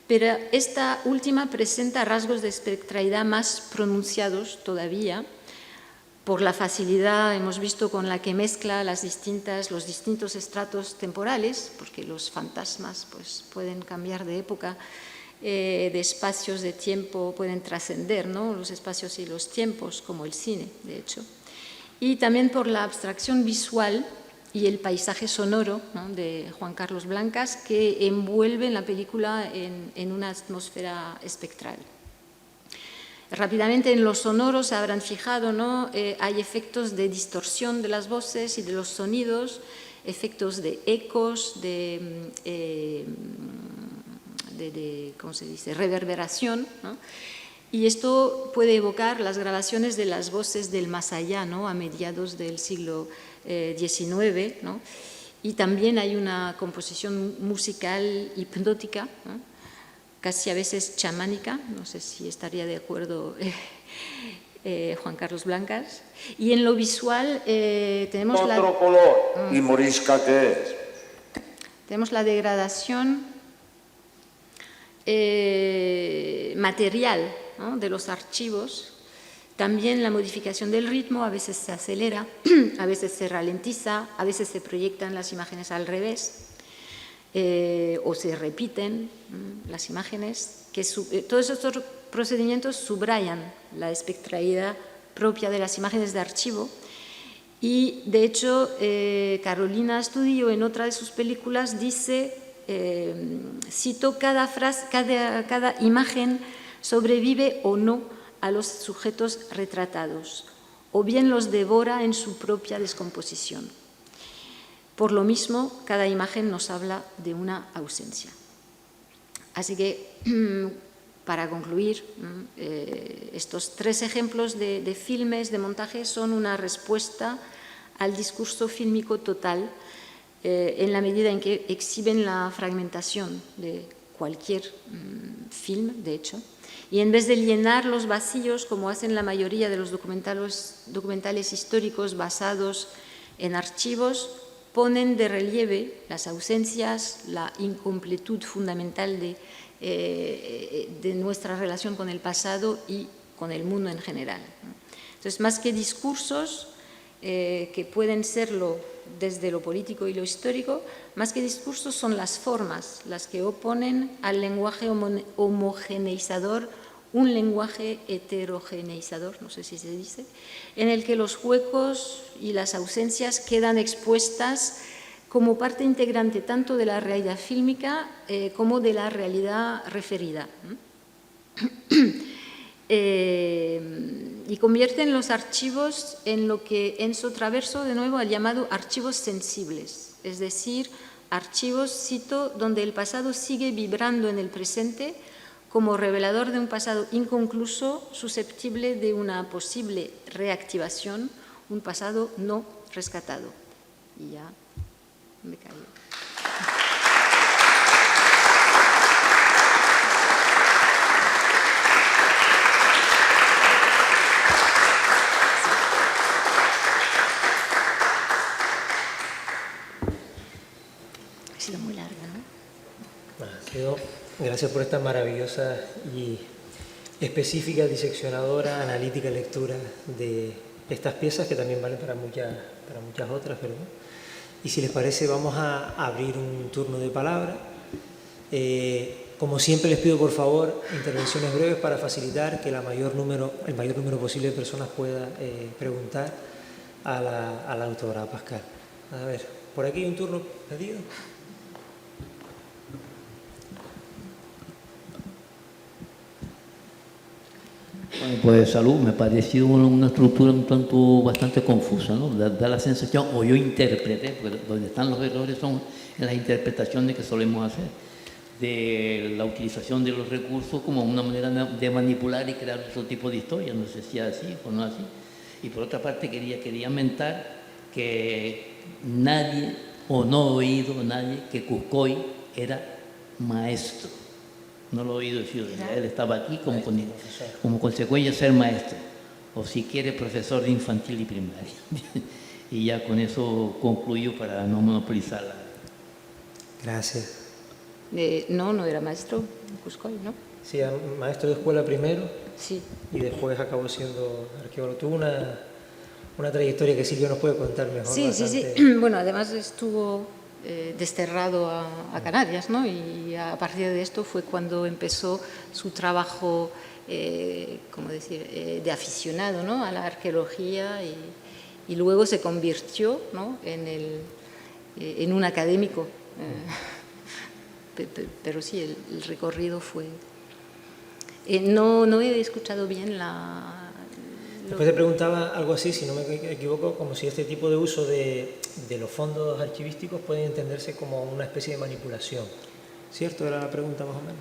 pero esta última presenta rasgos de espectralidad más pronunciados todavía, por la facilidad, hemos visto, con la que mezcla los distintos estratos temporales, porque los fantasmas pues, pueden cambiar de época, de espacios de tiempo, pueden trascender, ¿no?, los espacios y los tiempos, como el cine, de hecho. Y también por la abstracción visual y el paisaje sonoro, ¿no?, de Juan Carlos Blancas, que envuelven la película en una atmósfera espectral. Rápidamente, en los sonoros se habrán fijado, ¿no?, hay efectos de distorsión de las voces y de los sonidos, efectos de ecos, ¿cómo se dice?, reverberación, ¿no? Y esto puede evocar las grabaciones de las voces del más allá, ¿no?, a mediados del siglo XIX, ¿no? Y también hay una composición musical hipnótica, ¿no?, casi a veces chamánica, no sé si estaría de acuerdo Juan Carlos Blancas. Y en lo visual tenemos otro color. ¿Y morisca qué es? Tenemos la degradación material, ¿no?, de los archivos, también la modificación del ritmo, a veces se acelera, a veces se ralentiza, a veces se proyectan las imágenes al revés, o se repiten las imágenes, todos estos procedimientos subrayan la espectralidad propia de las imágenes de archivo. Y de hecho, Carolina Astudillo, en otra de sus películas, dice, cito, cada imagen sobrevive o no a los sujetos retratados, o bien los devora en su propia descomposición. Por lo mismo, cada imagen nos habla de una ausencia. Así que, para concluir, estos tres ejemplos de filmes, de montaje, son una respuesta al discurso fílmico total, en la medida en que exhiben la fragmentación de cualquier film, de hecho, y en vez de llenar los vacíos, como hacen la mayoría de los documentales históricos basados en archivos, ponen de relieve las ausencias, la incompletud fundamental de nuestra relación con el pasado y con el mundo en general. Entonces, más que discursos, que pueden serlo desde lo político y lo histórico, más que discursos son las formas las que oponen al lenguaje homogeneizador un lenguaje heterogeneizador, no sé si se dice, en el que los huecos y las ausencias quedan expuestas como parte integrante tanto de la realidad fílmica como de la realidad referida. Y convierten los archivos en lo que Enzo Traverso de nuevo ha llamado archivos sensibles, es decir, archivos, cito, donde el pasado sigue vibrando en el presente como revelador de un pasado inconcluso, susceptible de una posible reactivación, un pasado no rescatado. Y ya me callo. Ha sido muy larga, ¿no? Gracias por esta maravillosa y específica, diseccionadora, analítica lectura de estas piezas que también valen para muchas otras, ¿verdad? Y si les parece, vamos a abrir un turno de palabra. Como siempre, les pido por favor intervenciones breves para facilitar que el mayor número posible de personas pueda preguntar a la autora Pascal. A ver, por aquí hay un turno pedido. Bueno, pues salud, me pareció una estructura un tanto bastante confusa, ¿no? Da la sensación, o yo interpreté, porque donde están los errores son en las interpretaciones que solemos hacer, de la utilización de los recursos como una manera de manipular y crear otro tipo de historia, no sé si es así o no así. Y por otra parte quería mentar que nadie, o no he oído nadie, que Cuscoy era maestro. No lo he oído decir, él estaba aquí como consecuencia de ser maestro, o si quiere profesor de infantil y primaria. Y ya con eso concluyo para no monopolizarla. Gracias. No era maestro Cuscoy, ¿no? Sí, maestro de escuela primero, sí, y después acabó siendo arqueólogo. Tuvo una trayectoria que Silvia nos puede contar mejor. Sí, bastante. sí. Bueno, además estuvo desterrado a Canarias, ¿no? Y a partir de esto fue cuando empezó su trabajo, ¿cómo decir?, de aficionado, ¿no?, a la arqueología, y luego se convirtió, ¿no?, en un académico. Pero sí, el recorrido fue... No he escuchado bien Después te preguntaba algo así, si no me equivoco, como si este tipo de uso de los fondos archivísticos puede entenderse como una especie de manipulación. ¿Cierto? Era la pregunta más o menos.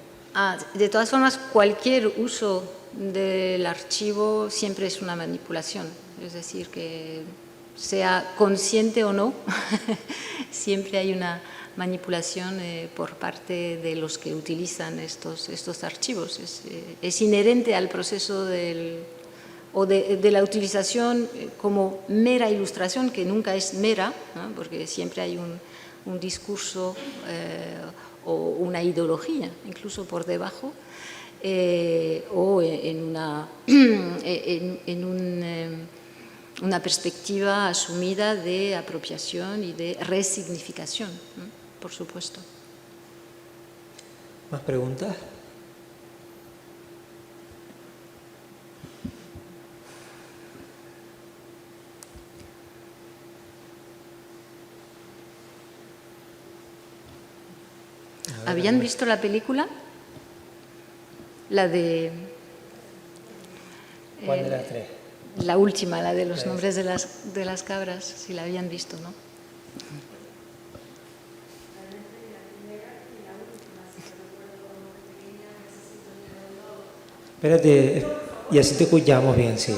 De todas formas, cualquier uso del archivo siempre es una manipulación. Es decir, que sea consciente o no, siempre hay una manipulación por parte de los que utilizan estos archivos. Es inherente al proceso de la utilización como mera ilustración, que nunca es mera, ¿no?, porque siempre hay un discurso o una ideología, incluso por debajo, o en una perspectiva asumida de apropiación y de resignificación, ¿no?, por supuesto. ¿Más preguntas? ¿Habían visto la película? La de... ¿Cuál de las tres? La última, la de los nombres de las cabras, si la habían visto, ¿no? Espérate, y así te escuchamos bien, sí.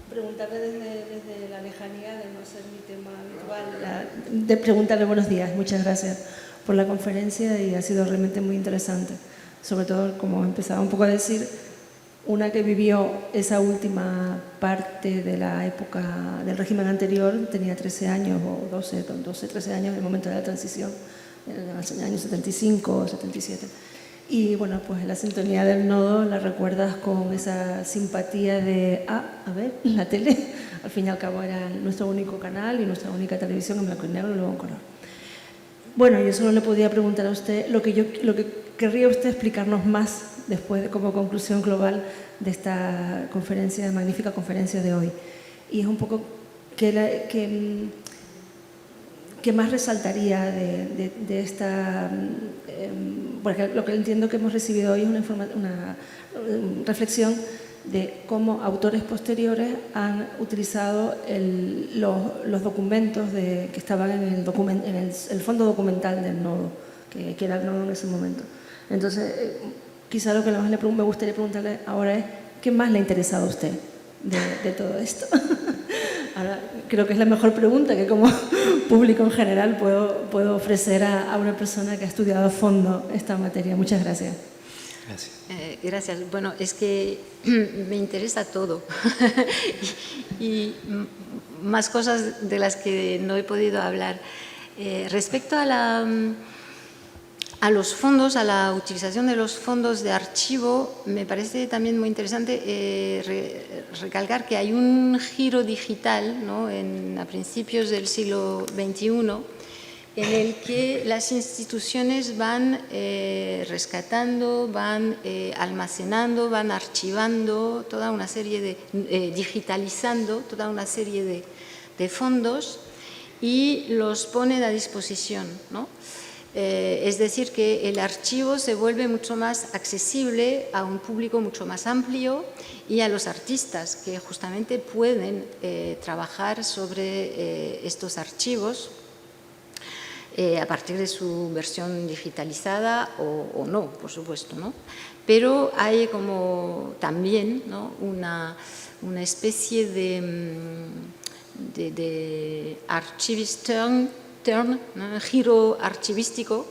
Preguntarle desde la lejanía, de no ser mi tema habitual, de preguntarle buenos días. Muchas gracias por la conferencia y ha sido realmente muy interesante. Sobre todo, como empezaba un poco a decir, una que vivió esa última parte de la época del régimen anterior, tenía 13 años o 12, 13 años en el momento de la transición, en los años 75 o 77. Y bueno, pues la sintonía del nodo la recuerdas con esa simpatía de, a ver, la tele, al fin y al cabo era nuestro único canal y nuestra única televisión en blanco y negro y luego en color. Bueno, yo solo le podía preguntar a usted, lo que querría usted explicarnos más después, como conclusión global de esta conferencia, magnífica conferencia de hoy. Y es un poco ¿qué más resaltaría de esta? Porque lo que entiendo que hemos recibido hoy es una reflexión de cómo autores posteriores han utilizado los documentos que estaban en el fondo documental del nodo, que era el nodo en ese momento. Entonces, quizá lo que más me gustaría preguntarle ahora es ¿qué más le ha interesado a usted de todo esto? Ahora, creo que es la mejor pregunta que como público en general puedo ofrecer a una persona que ha estudiado a fondo esta materia. Muchas gracias. Gracias. Gracias. Bueno, es que me interesa todo y más cosas de las que no he podido hablar. Respecto a los fondos, a la utilización de los fondos de archivo, me parece también muy interesante recalcar que hay un giro digital, ¿no?, a principios del siglo XXI, en el que las instituciones van rescatando, van almacenando, van archivando toda una serie digitalizando toda una serie de fondos y los ponen a disposición, ¿no? Es decir, que el archivo se vuelve mucho más accesible a un público mucho más amplio y a los artistas que justamente pueden trabajar sobre estos archivos a partir de su versión digitalizada o no, por supuesto, ¿no? Pero hay como también, ¿no?, una especie de archivist turn, ¿no?, giro archivístico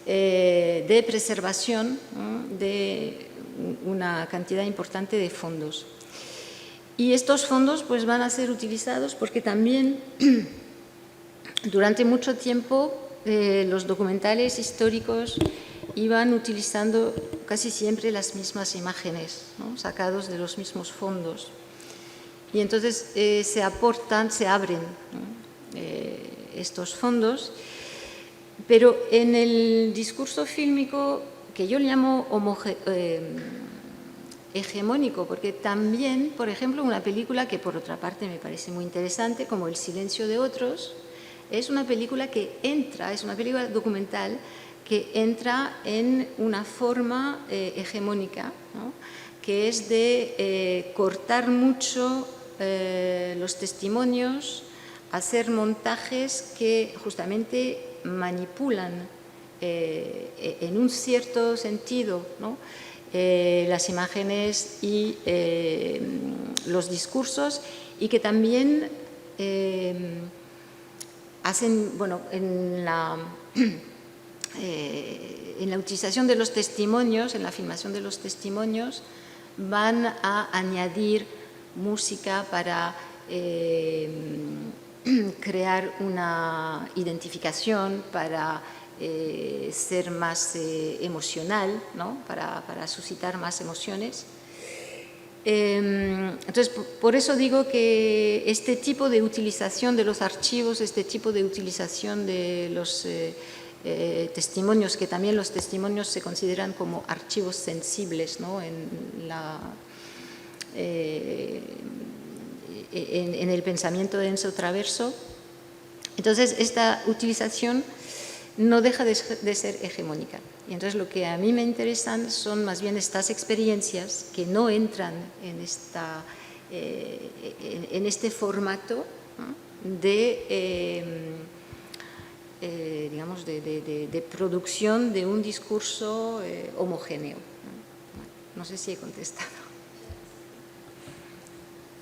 de preservación, ¿no?, de una cantidad importante de fondos. Y estos fondos pues van a ser utilizados porque también durante mucho tiempo los documentales históricos iban utilizando casi siempre las mismas imágenes, ¿no?, sacados de los mismos fondos. Y entonces se abren, ¿no?, estos fondos, pero en el discurso fílmico, que yo le llamo hegemónico, porque también, por ejemplo, una película que por otra parte me parece muy interesante, como El silencio de otros, es una película es una película documental que entra en una forma hegemónica, ¿no?, que es de cortar mucho los testimonios, hacer montajes que justamente manipulan en un cierto sentido, ¿no?, las imágenes y los discursos, y que también hacen, bueno, en la utilización de los testimonios, en la filmación de los testimonios, van a añadir música para crear una identificación, para ser más emocional, ¿no?, para suscitar más emociones. Entonces, por eso digo que este tipo de utilización de los archivos, este tipo de utilización de los testimonios, que también los testimonios se consideran como archivos sensibles, ¿no?, en el pensamiento de Enzo Traverso. Entonces, esta utilización no deja de ser hegemónica. Y entonces lo que a mí me interesan son más bien estas experiencias que no entran en este formato, ¿no?, digamos, de producción de un discurso homogéneo. No sé si he contestado.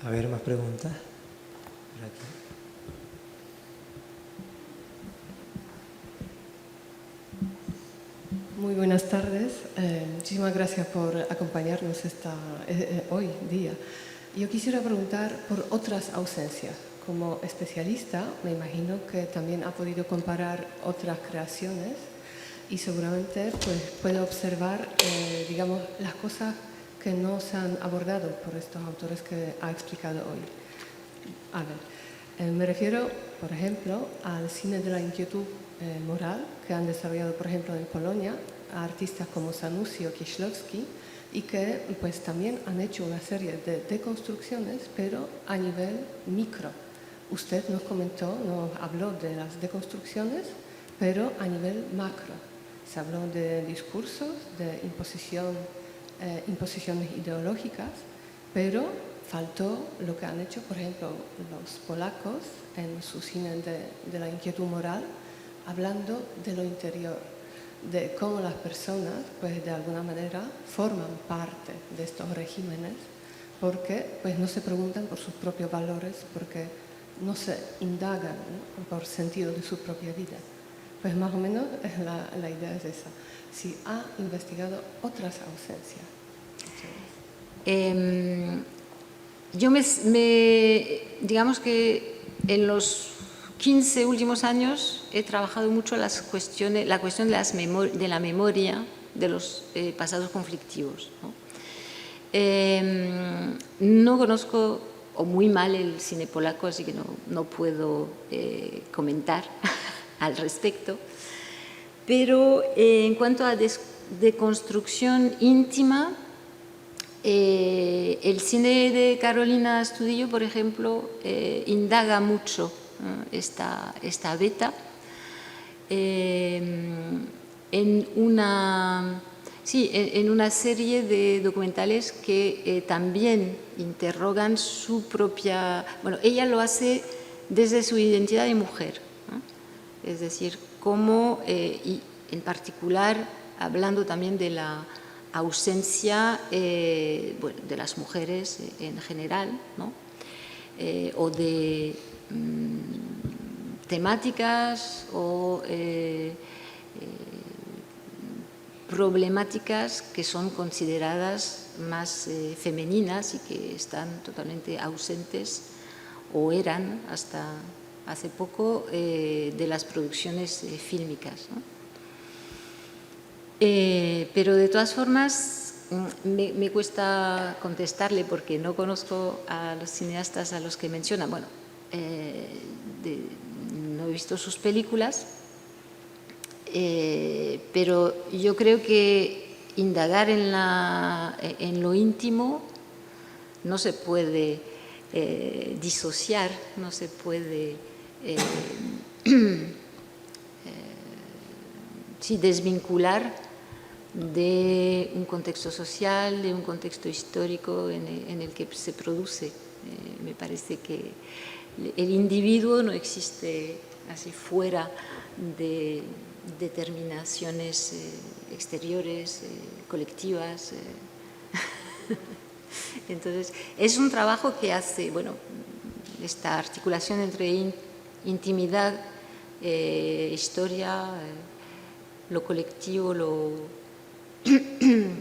A ver, más preguntas. Por aquí. Muy buenas tardes. Muchísimas gracias por acompañarnos hoy día. Yo quisiera preguntar por otras ausencias. Como especialista, me imagino que también ha podido comparar otras creaciones y seguramente pues, puede observar, digamos, las cosas que no se han abordado por estos autores que ha explicado hoy. A ver, me refiero, por ejemplo, al cine de la inquietud moral que han desarrollado, por ejemplo, en Polonia, a artistas como Zanussi o Kieślowski, y que pues también han hecho una serie de deconstrucciones, pero a nivel micro. Usted nos comentó, nos habló de las deconstrucciones, pero a nivel macro. Se habló de discursos, de imposiciones ideológicas, pero faltó lo que han hecho, por ejemplo, los polacos en su cine de la inquietud moral, hablando de lo interior, de cómo las personas, pues de alguna manera, forman parte de estos regímenes, porque pues no se preguntan por sus propios valores, porque no se indagan, ¿no?, por sentido de su propia vida. Pues más o menos la idea es esa. Si ha investigado otras ausencias. Digamos que en los 15 últimos años he trabajado mucho la cuestión de la memoria de los pasados conflictivos, ¿no? No conozco, o muy mal, el cine polaco, así que no puedo comentar al respecto, pero en cuanto a deconstrucción íntima, el cine de Carolina Astudillo, por ejemplo, indaga mucho esta beta en una serie de documentales que también interrogan su propia... Bueno, ella lo hace desde su identidad de mujer, ¿no? Es decir, cómo, y en particular, hablando también de la ausencia de las mujeres en general, ¿no? O de temáticas o problemáticas que son consideradas más femeninas y que están totalmente ausentes o eran hasta hace poco de las producciones fílmicas, ¿no? Pero de todas formas me cuesta contestarle porque no conozco a los cineastas a los que menciona. Bueno, no he visto sus películas, pero yo creo que indagar en lo íntimo no se puede disociar, no se puede desvincular de un contexto social, de un contexto histórico en el que se produce. Me parece que el individuo no existe así fuera de determinaciones exteriores, colectivas. Entonces, es un trabajo que hace, bueno, esta articulación entre intimidad, historia, lo colectivo,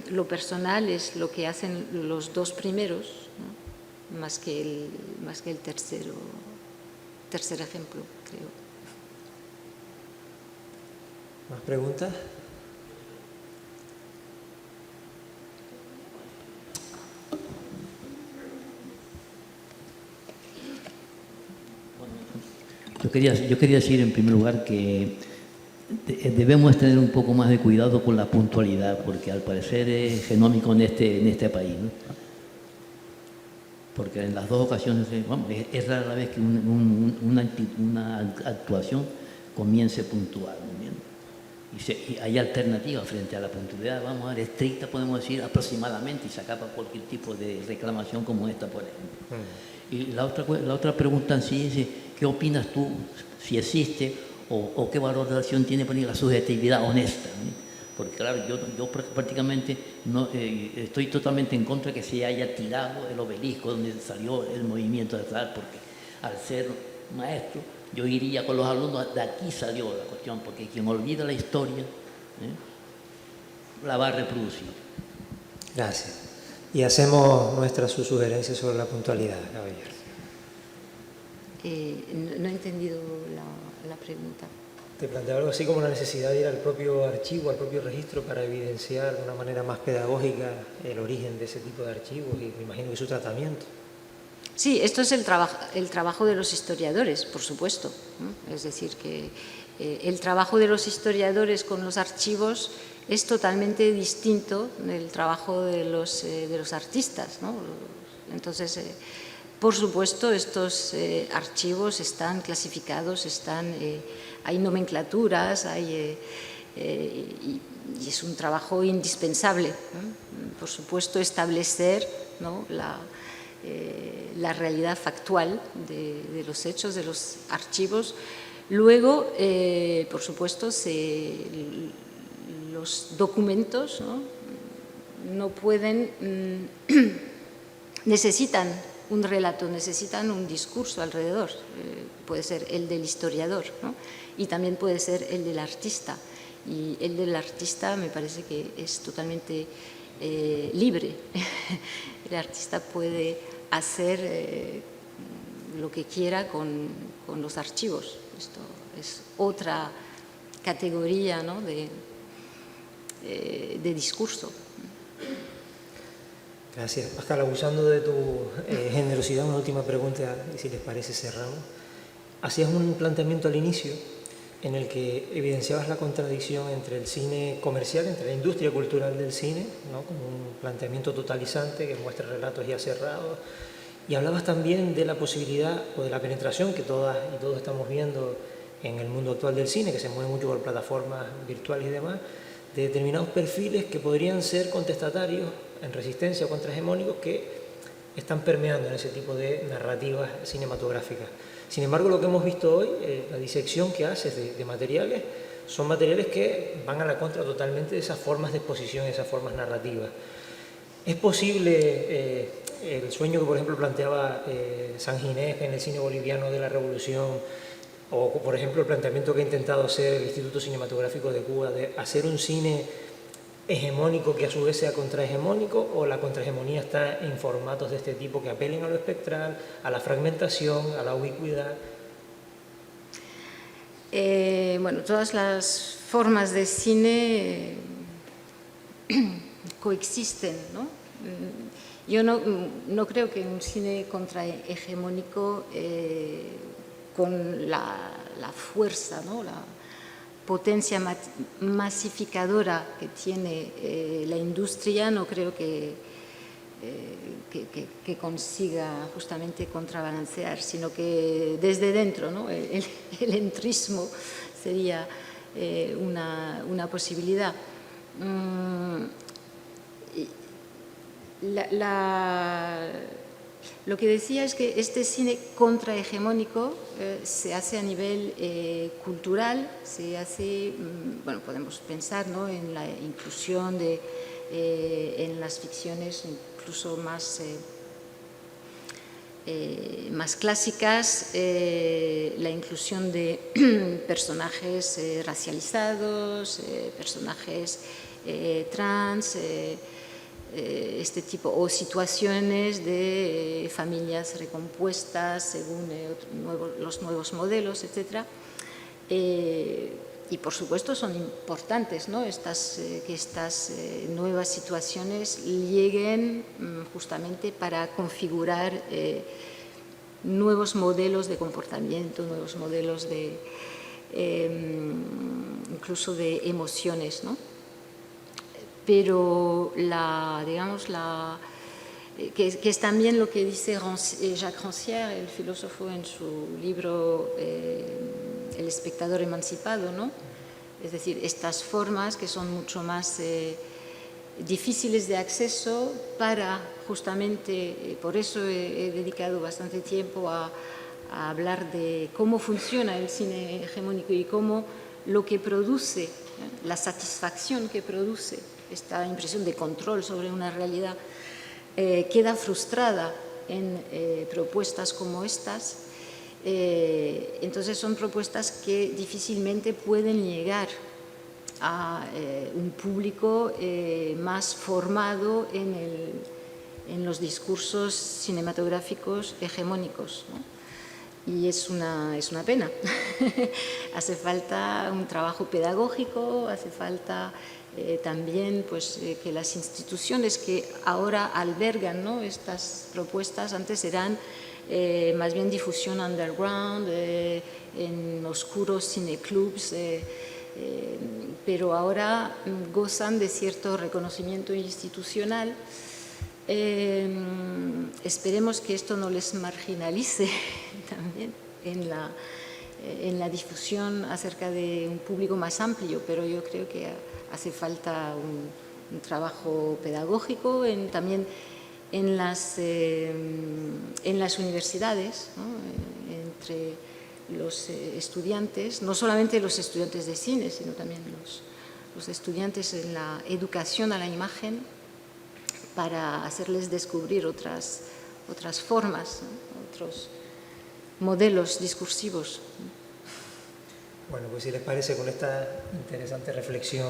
lo personal, es lo que hacen los dos primeros, ¿no? más que el tercer ejemplo, creo. ¿Más preguntas? Yo quería decir en primer lugar que debemos tener un poco más de cuidado con la puntualidad, porque al parecer es genómico en este país, ¿no? Porque en las dos ocasiones, es rara la vez que una actuación comience puntual, ¿no? Y hay alternativas frente a la puntualidad, vamos a ver, estricta, podemos decir aproximadamente, y se acaba cualquier tipo de reclamación como esta, por ejemplo. Y la otra pregunta en sí es, ¿qué opinas tú, si existe, o qué valoración tiene por la subjetividad honesta, ¿no? Porque claro, yo prácticamente estoy totalmente en contra de que se haya tirado el obelisco donde salió el movimiento de tal, porque al ser maestro yo iría con los alumnos, de aquí salió la cuestión, porque quien olvida la historia la va a reproducir. Gracias. Y hacemos nuestras sugerencias sobre la puntualidad, caballero. No he entendido la pregunta. Te planteaba algo así como la necesidad de ir al propio archivo, al propio registro, para evidenciar de una manera más pedagógica el origen de ese tipo de archivos y me imagino que su tratamiento. Sí, esto es el trabajo de los historiadores, por supuesto, ¿no? Es decir, que el trabajo de los historiadores con los archivos es totalmente distinto del trabajo de los artistas, ¿no? Entonces, por supuesto, estos archivos están clasificados, hay nomenclaturas, y es un trabajo indispensable, ¿no? Por supuesto, establecer, ¿no?, la realidad factual de los hechos, de los archivos. Luego, por supuesto, los documentos, no pueden, necesitan un relato, necesitan un discurso alrededor. Puede ser el del historiador, ¿no?, y también puede ser el del artista. Y el del artista me parece que es totalmente libre. El artista puede hacer lo que quiera con los archivos. Esto es otra categoría, ¿no?, de discurso. Gracias. Pascal, abusando de tu generosidad, una última pregunta, y si les parece cerramos. Hacías un planteamiento al inicio en el que evidenciabas la contradicción entre el cine comercial, entre la industria cultural del cine, ¿no?, como un planteamiento totalizante que muestra relatos ya cerrados, y hablabas también de la posibilidad o de la penetración que todas y todos estamos viendo en el mundo actual del cine, que se mueve mucho por plataformas virtuales y demás, de determinados perfiles que podrían ser contestatarios en resistencia o contrahegemónicos que están permeando en ese tipo de narrativas cinematográficas. Sin embargo, lo que hemos visto hoy, la disección que haces de materiales, son materiales que van a la contra totalmente de esas formas de exposición, esas formas narrativas. ¿Es posible el sueño que, por ejemplo, planteaba San Ginés en el cine boliviano de la Revolución, o, por ejemplo, el planteamiento que ha intentado hacer el Instituto Cinematográfico de Cuba, de hacer un cine hegemónico que a su vez sea contrahegemónico, o la contrahegemonía está en formatos de este tipo que apelen a lo espectral, a la fragmentación, a la ubicuidad? Bueno, todas las formas de cine coexisten, ¿no? Yo no creo que un cine contrahegemónico con la fuerza, ¿no?, la potencia masificadora que tiene la industria, no creo que consiga justamente contrabalancear, sino que desde dentro, ¿no?, el entrismo sería una posibilidad. Lo que decía es que este cine contrahegemónico se hace a nivel cultural, se hace, bueno, podemos pensar, ¿no?, en la inclusión en las ficciones incluso más clásicas, la inclusión de personajes racializados, personajes trans, este tipo, o situaciones de familias recompuestas según los nuevos modelos, etc. Y por supuesto son importantes, ¿no?, que estas nuevas situaciones lleguen justamente para configurar nuevos modelos de comportamiento, nuevos modelos incluso de emociones, ¿no? Pero que es también lo que dice Jacques Rancière, el filósofo, en su libro El espectador emancipado, ¿no? Es decir, estas formas que son mucho más difíciles de acceso, para justamente, por eso he dedicado bastante tiempo a hablar de cómo funciona el cine hegemónico y cómo lo que produce, la satisfacción que produce esta impresión de control sobre una realidad, queda frustrada en propuestas como estas. Entonces son propuestas que difícilmente pueden llegar a un público más formado en los discursos cinematográficos hegemónicos, ¿no? Y es una pena. Hace falta un trabajo pedagógico, hace falta también pues, que las instituciones que ahora albergan, ¿no?, estas propuestas, antes eran más bien difusión underground, en oscuros cineclubs, pero ahora gozan de cierto reconocimiento institucional. Esperemos que esto no les marginalice también en la difusión acerca de un público más amplio, pero yo creo que hace falta un trabajo pedagógico también en las universidades, ¿no?, entre los estudiantes, no solamente los estudiantes de cine, sino también los estudiantes en la educación a la imagen, para hacerles descubrir otras formas, ¿no?, otros modelos discursivos. Bueno, pues si les parece, con esta interesante reflexión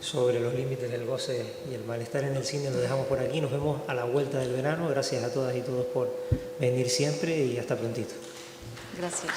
sobre los límites del goce y el malestar en el cine, lo dejamos por aquí. Nos vemos a la vuelta del verano. Gracias a todas y todos por venir siempre y hasta prontito. Gracias.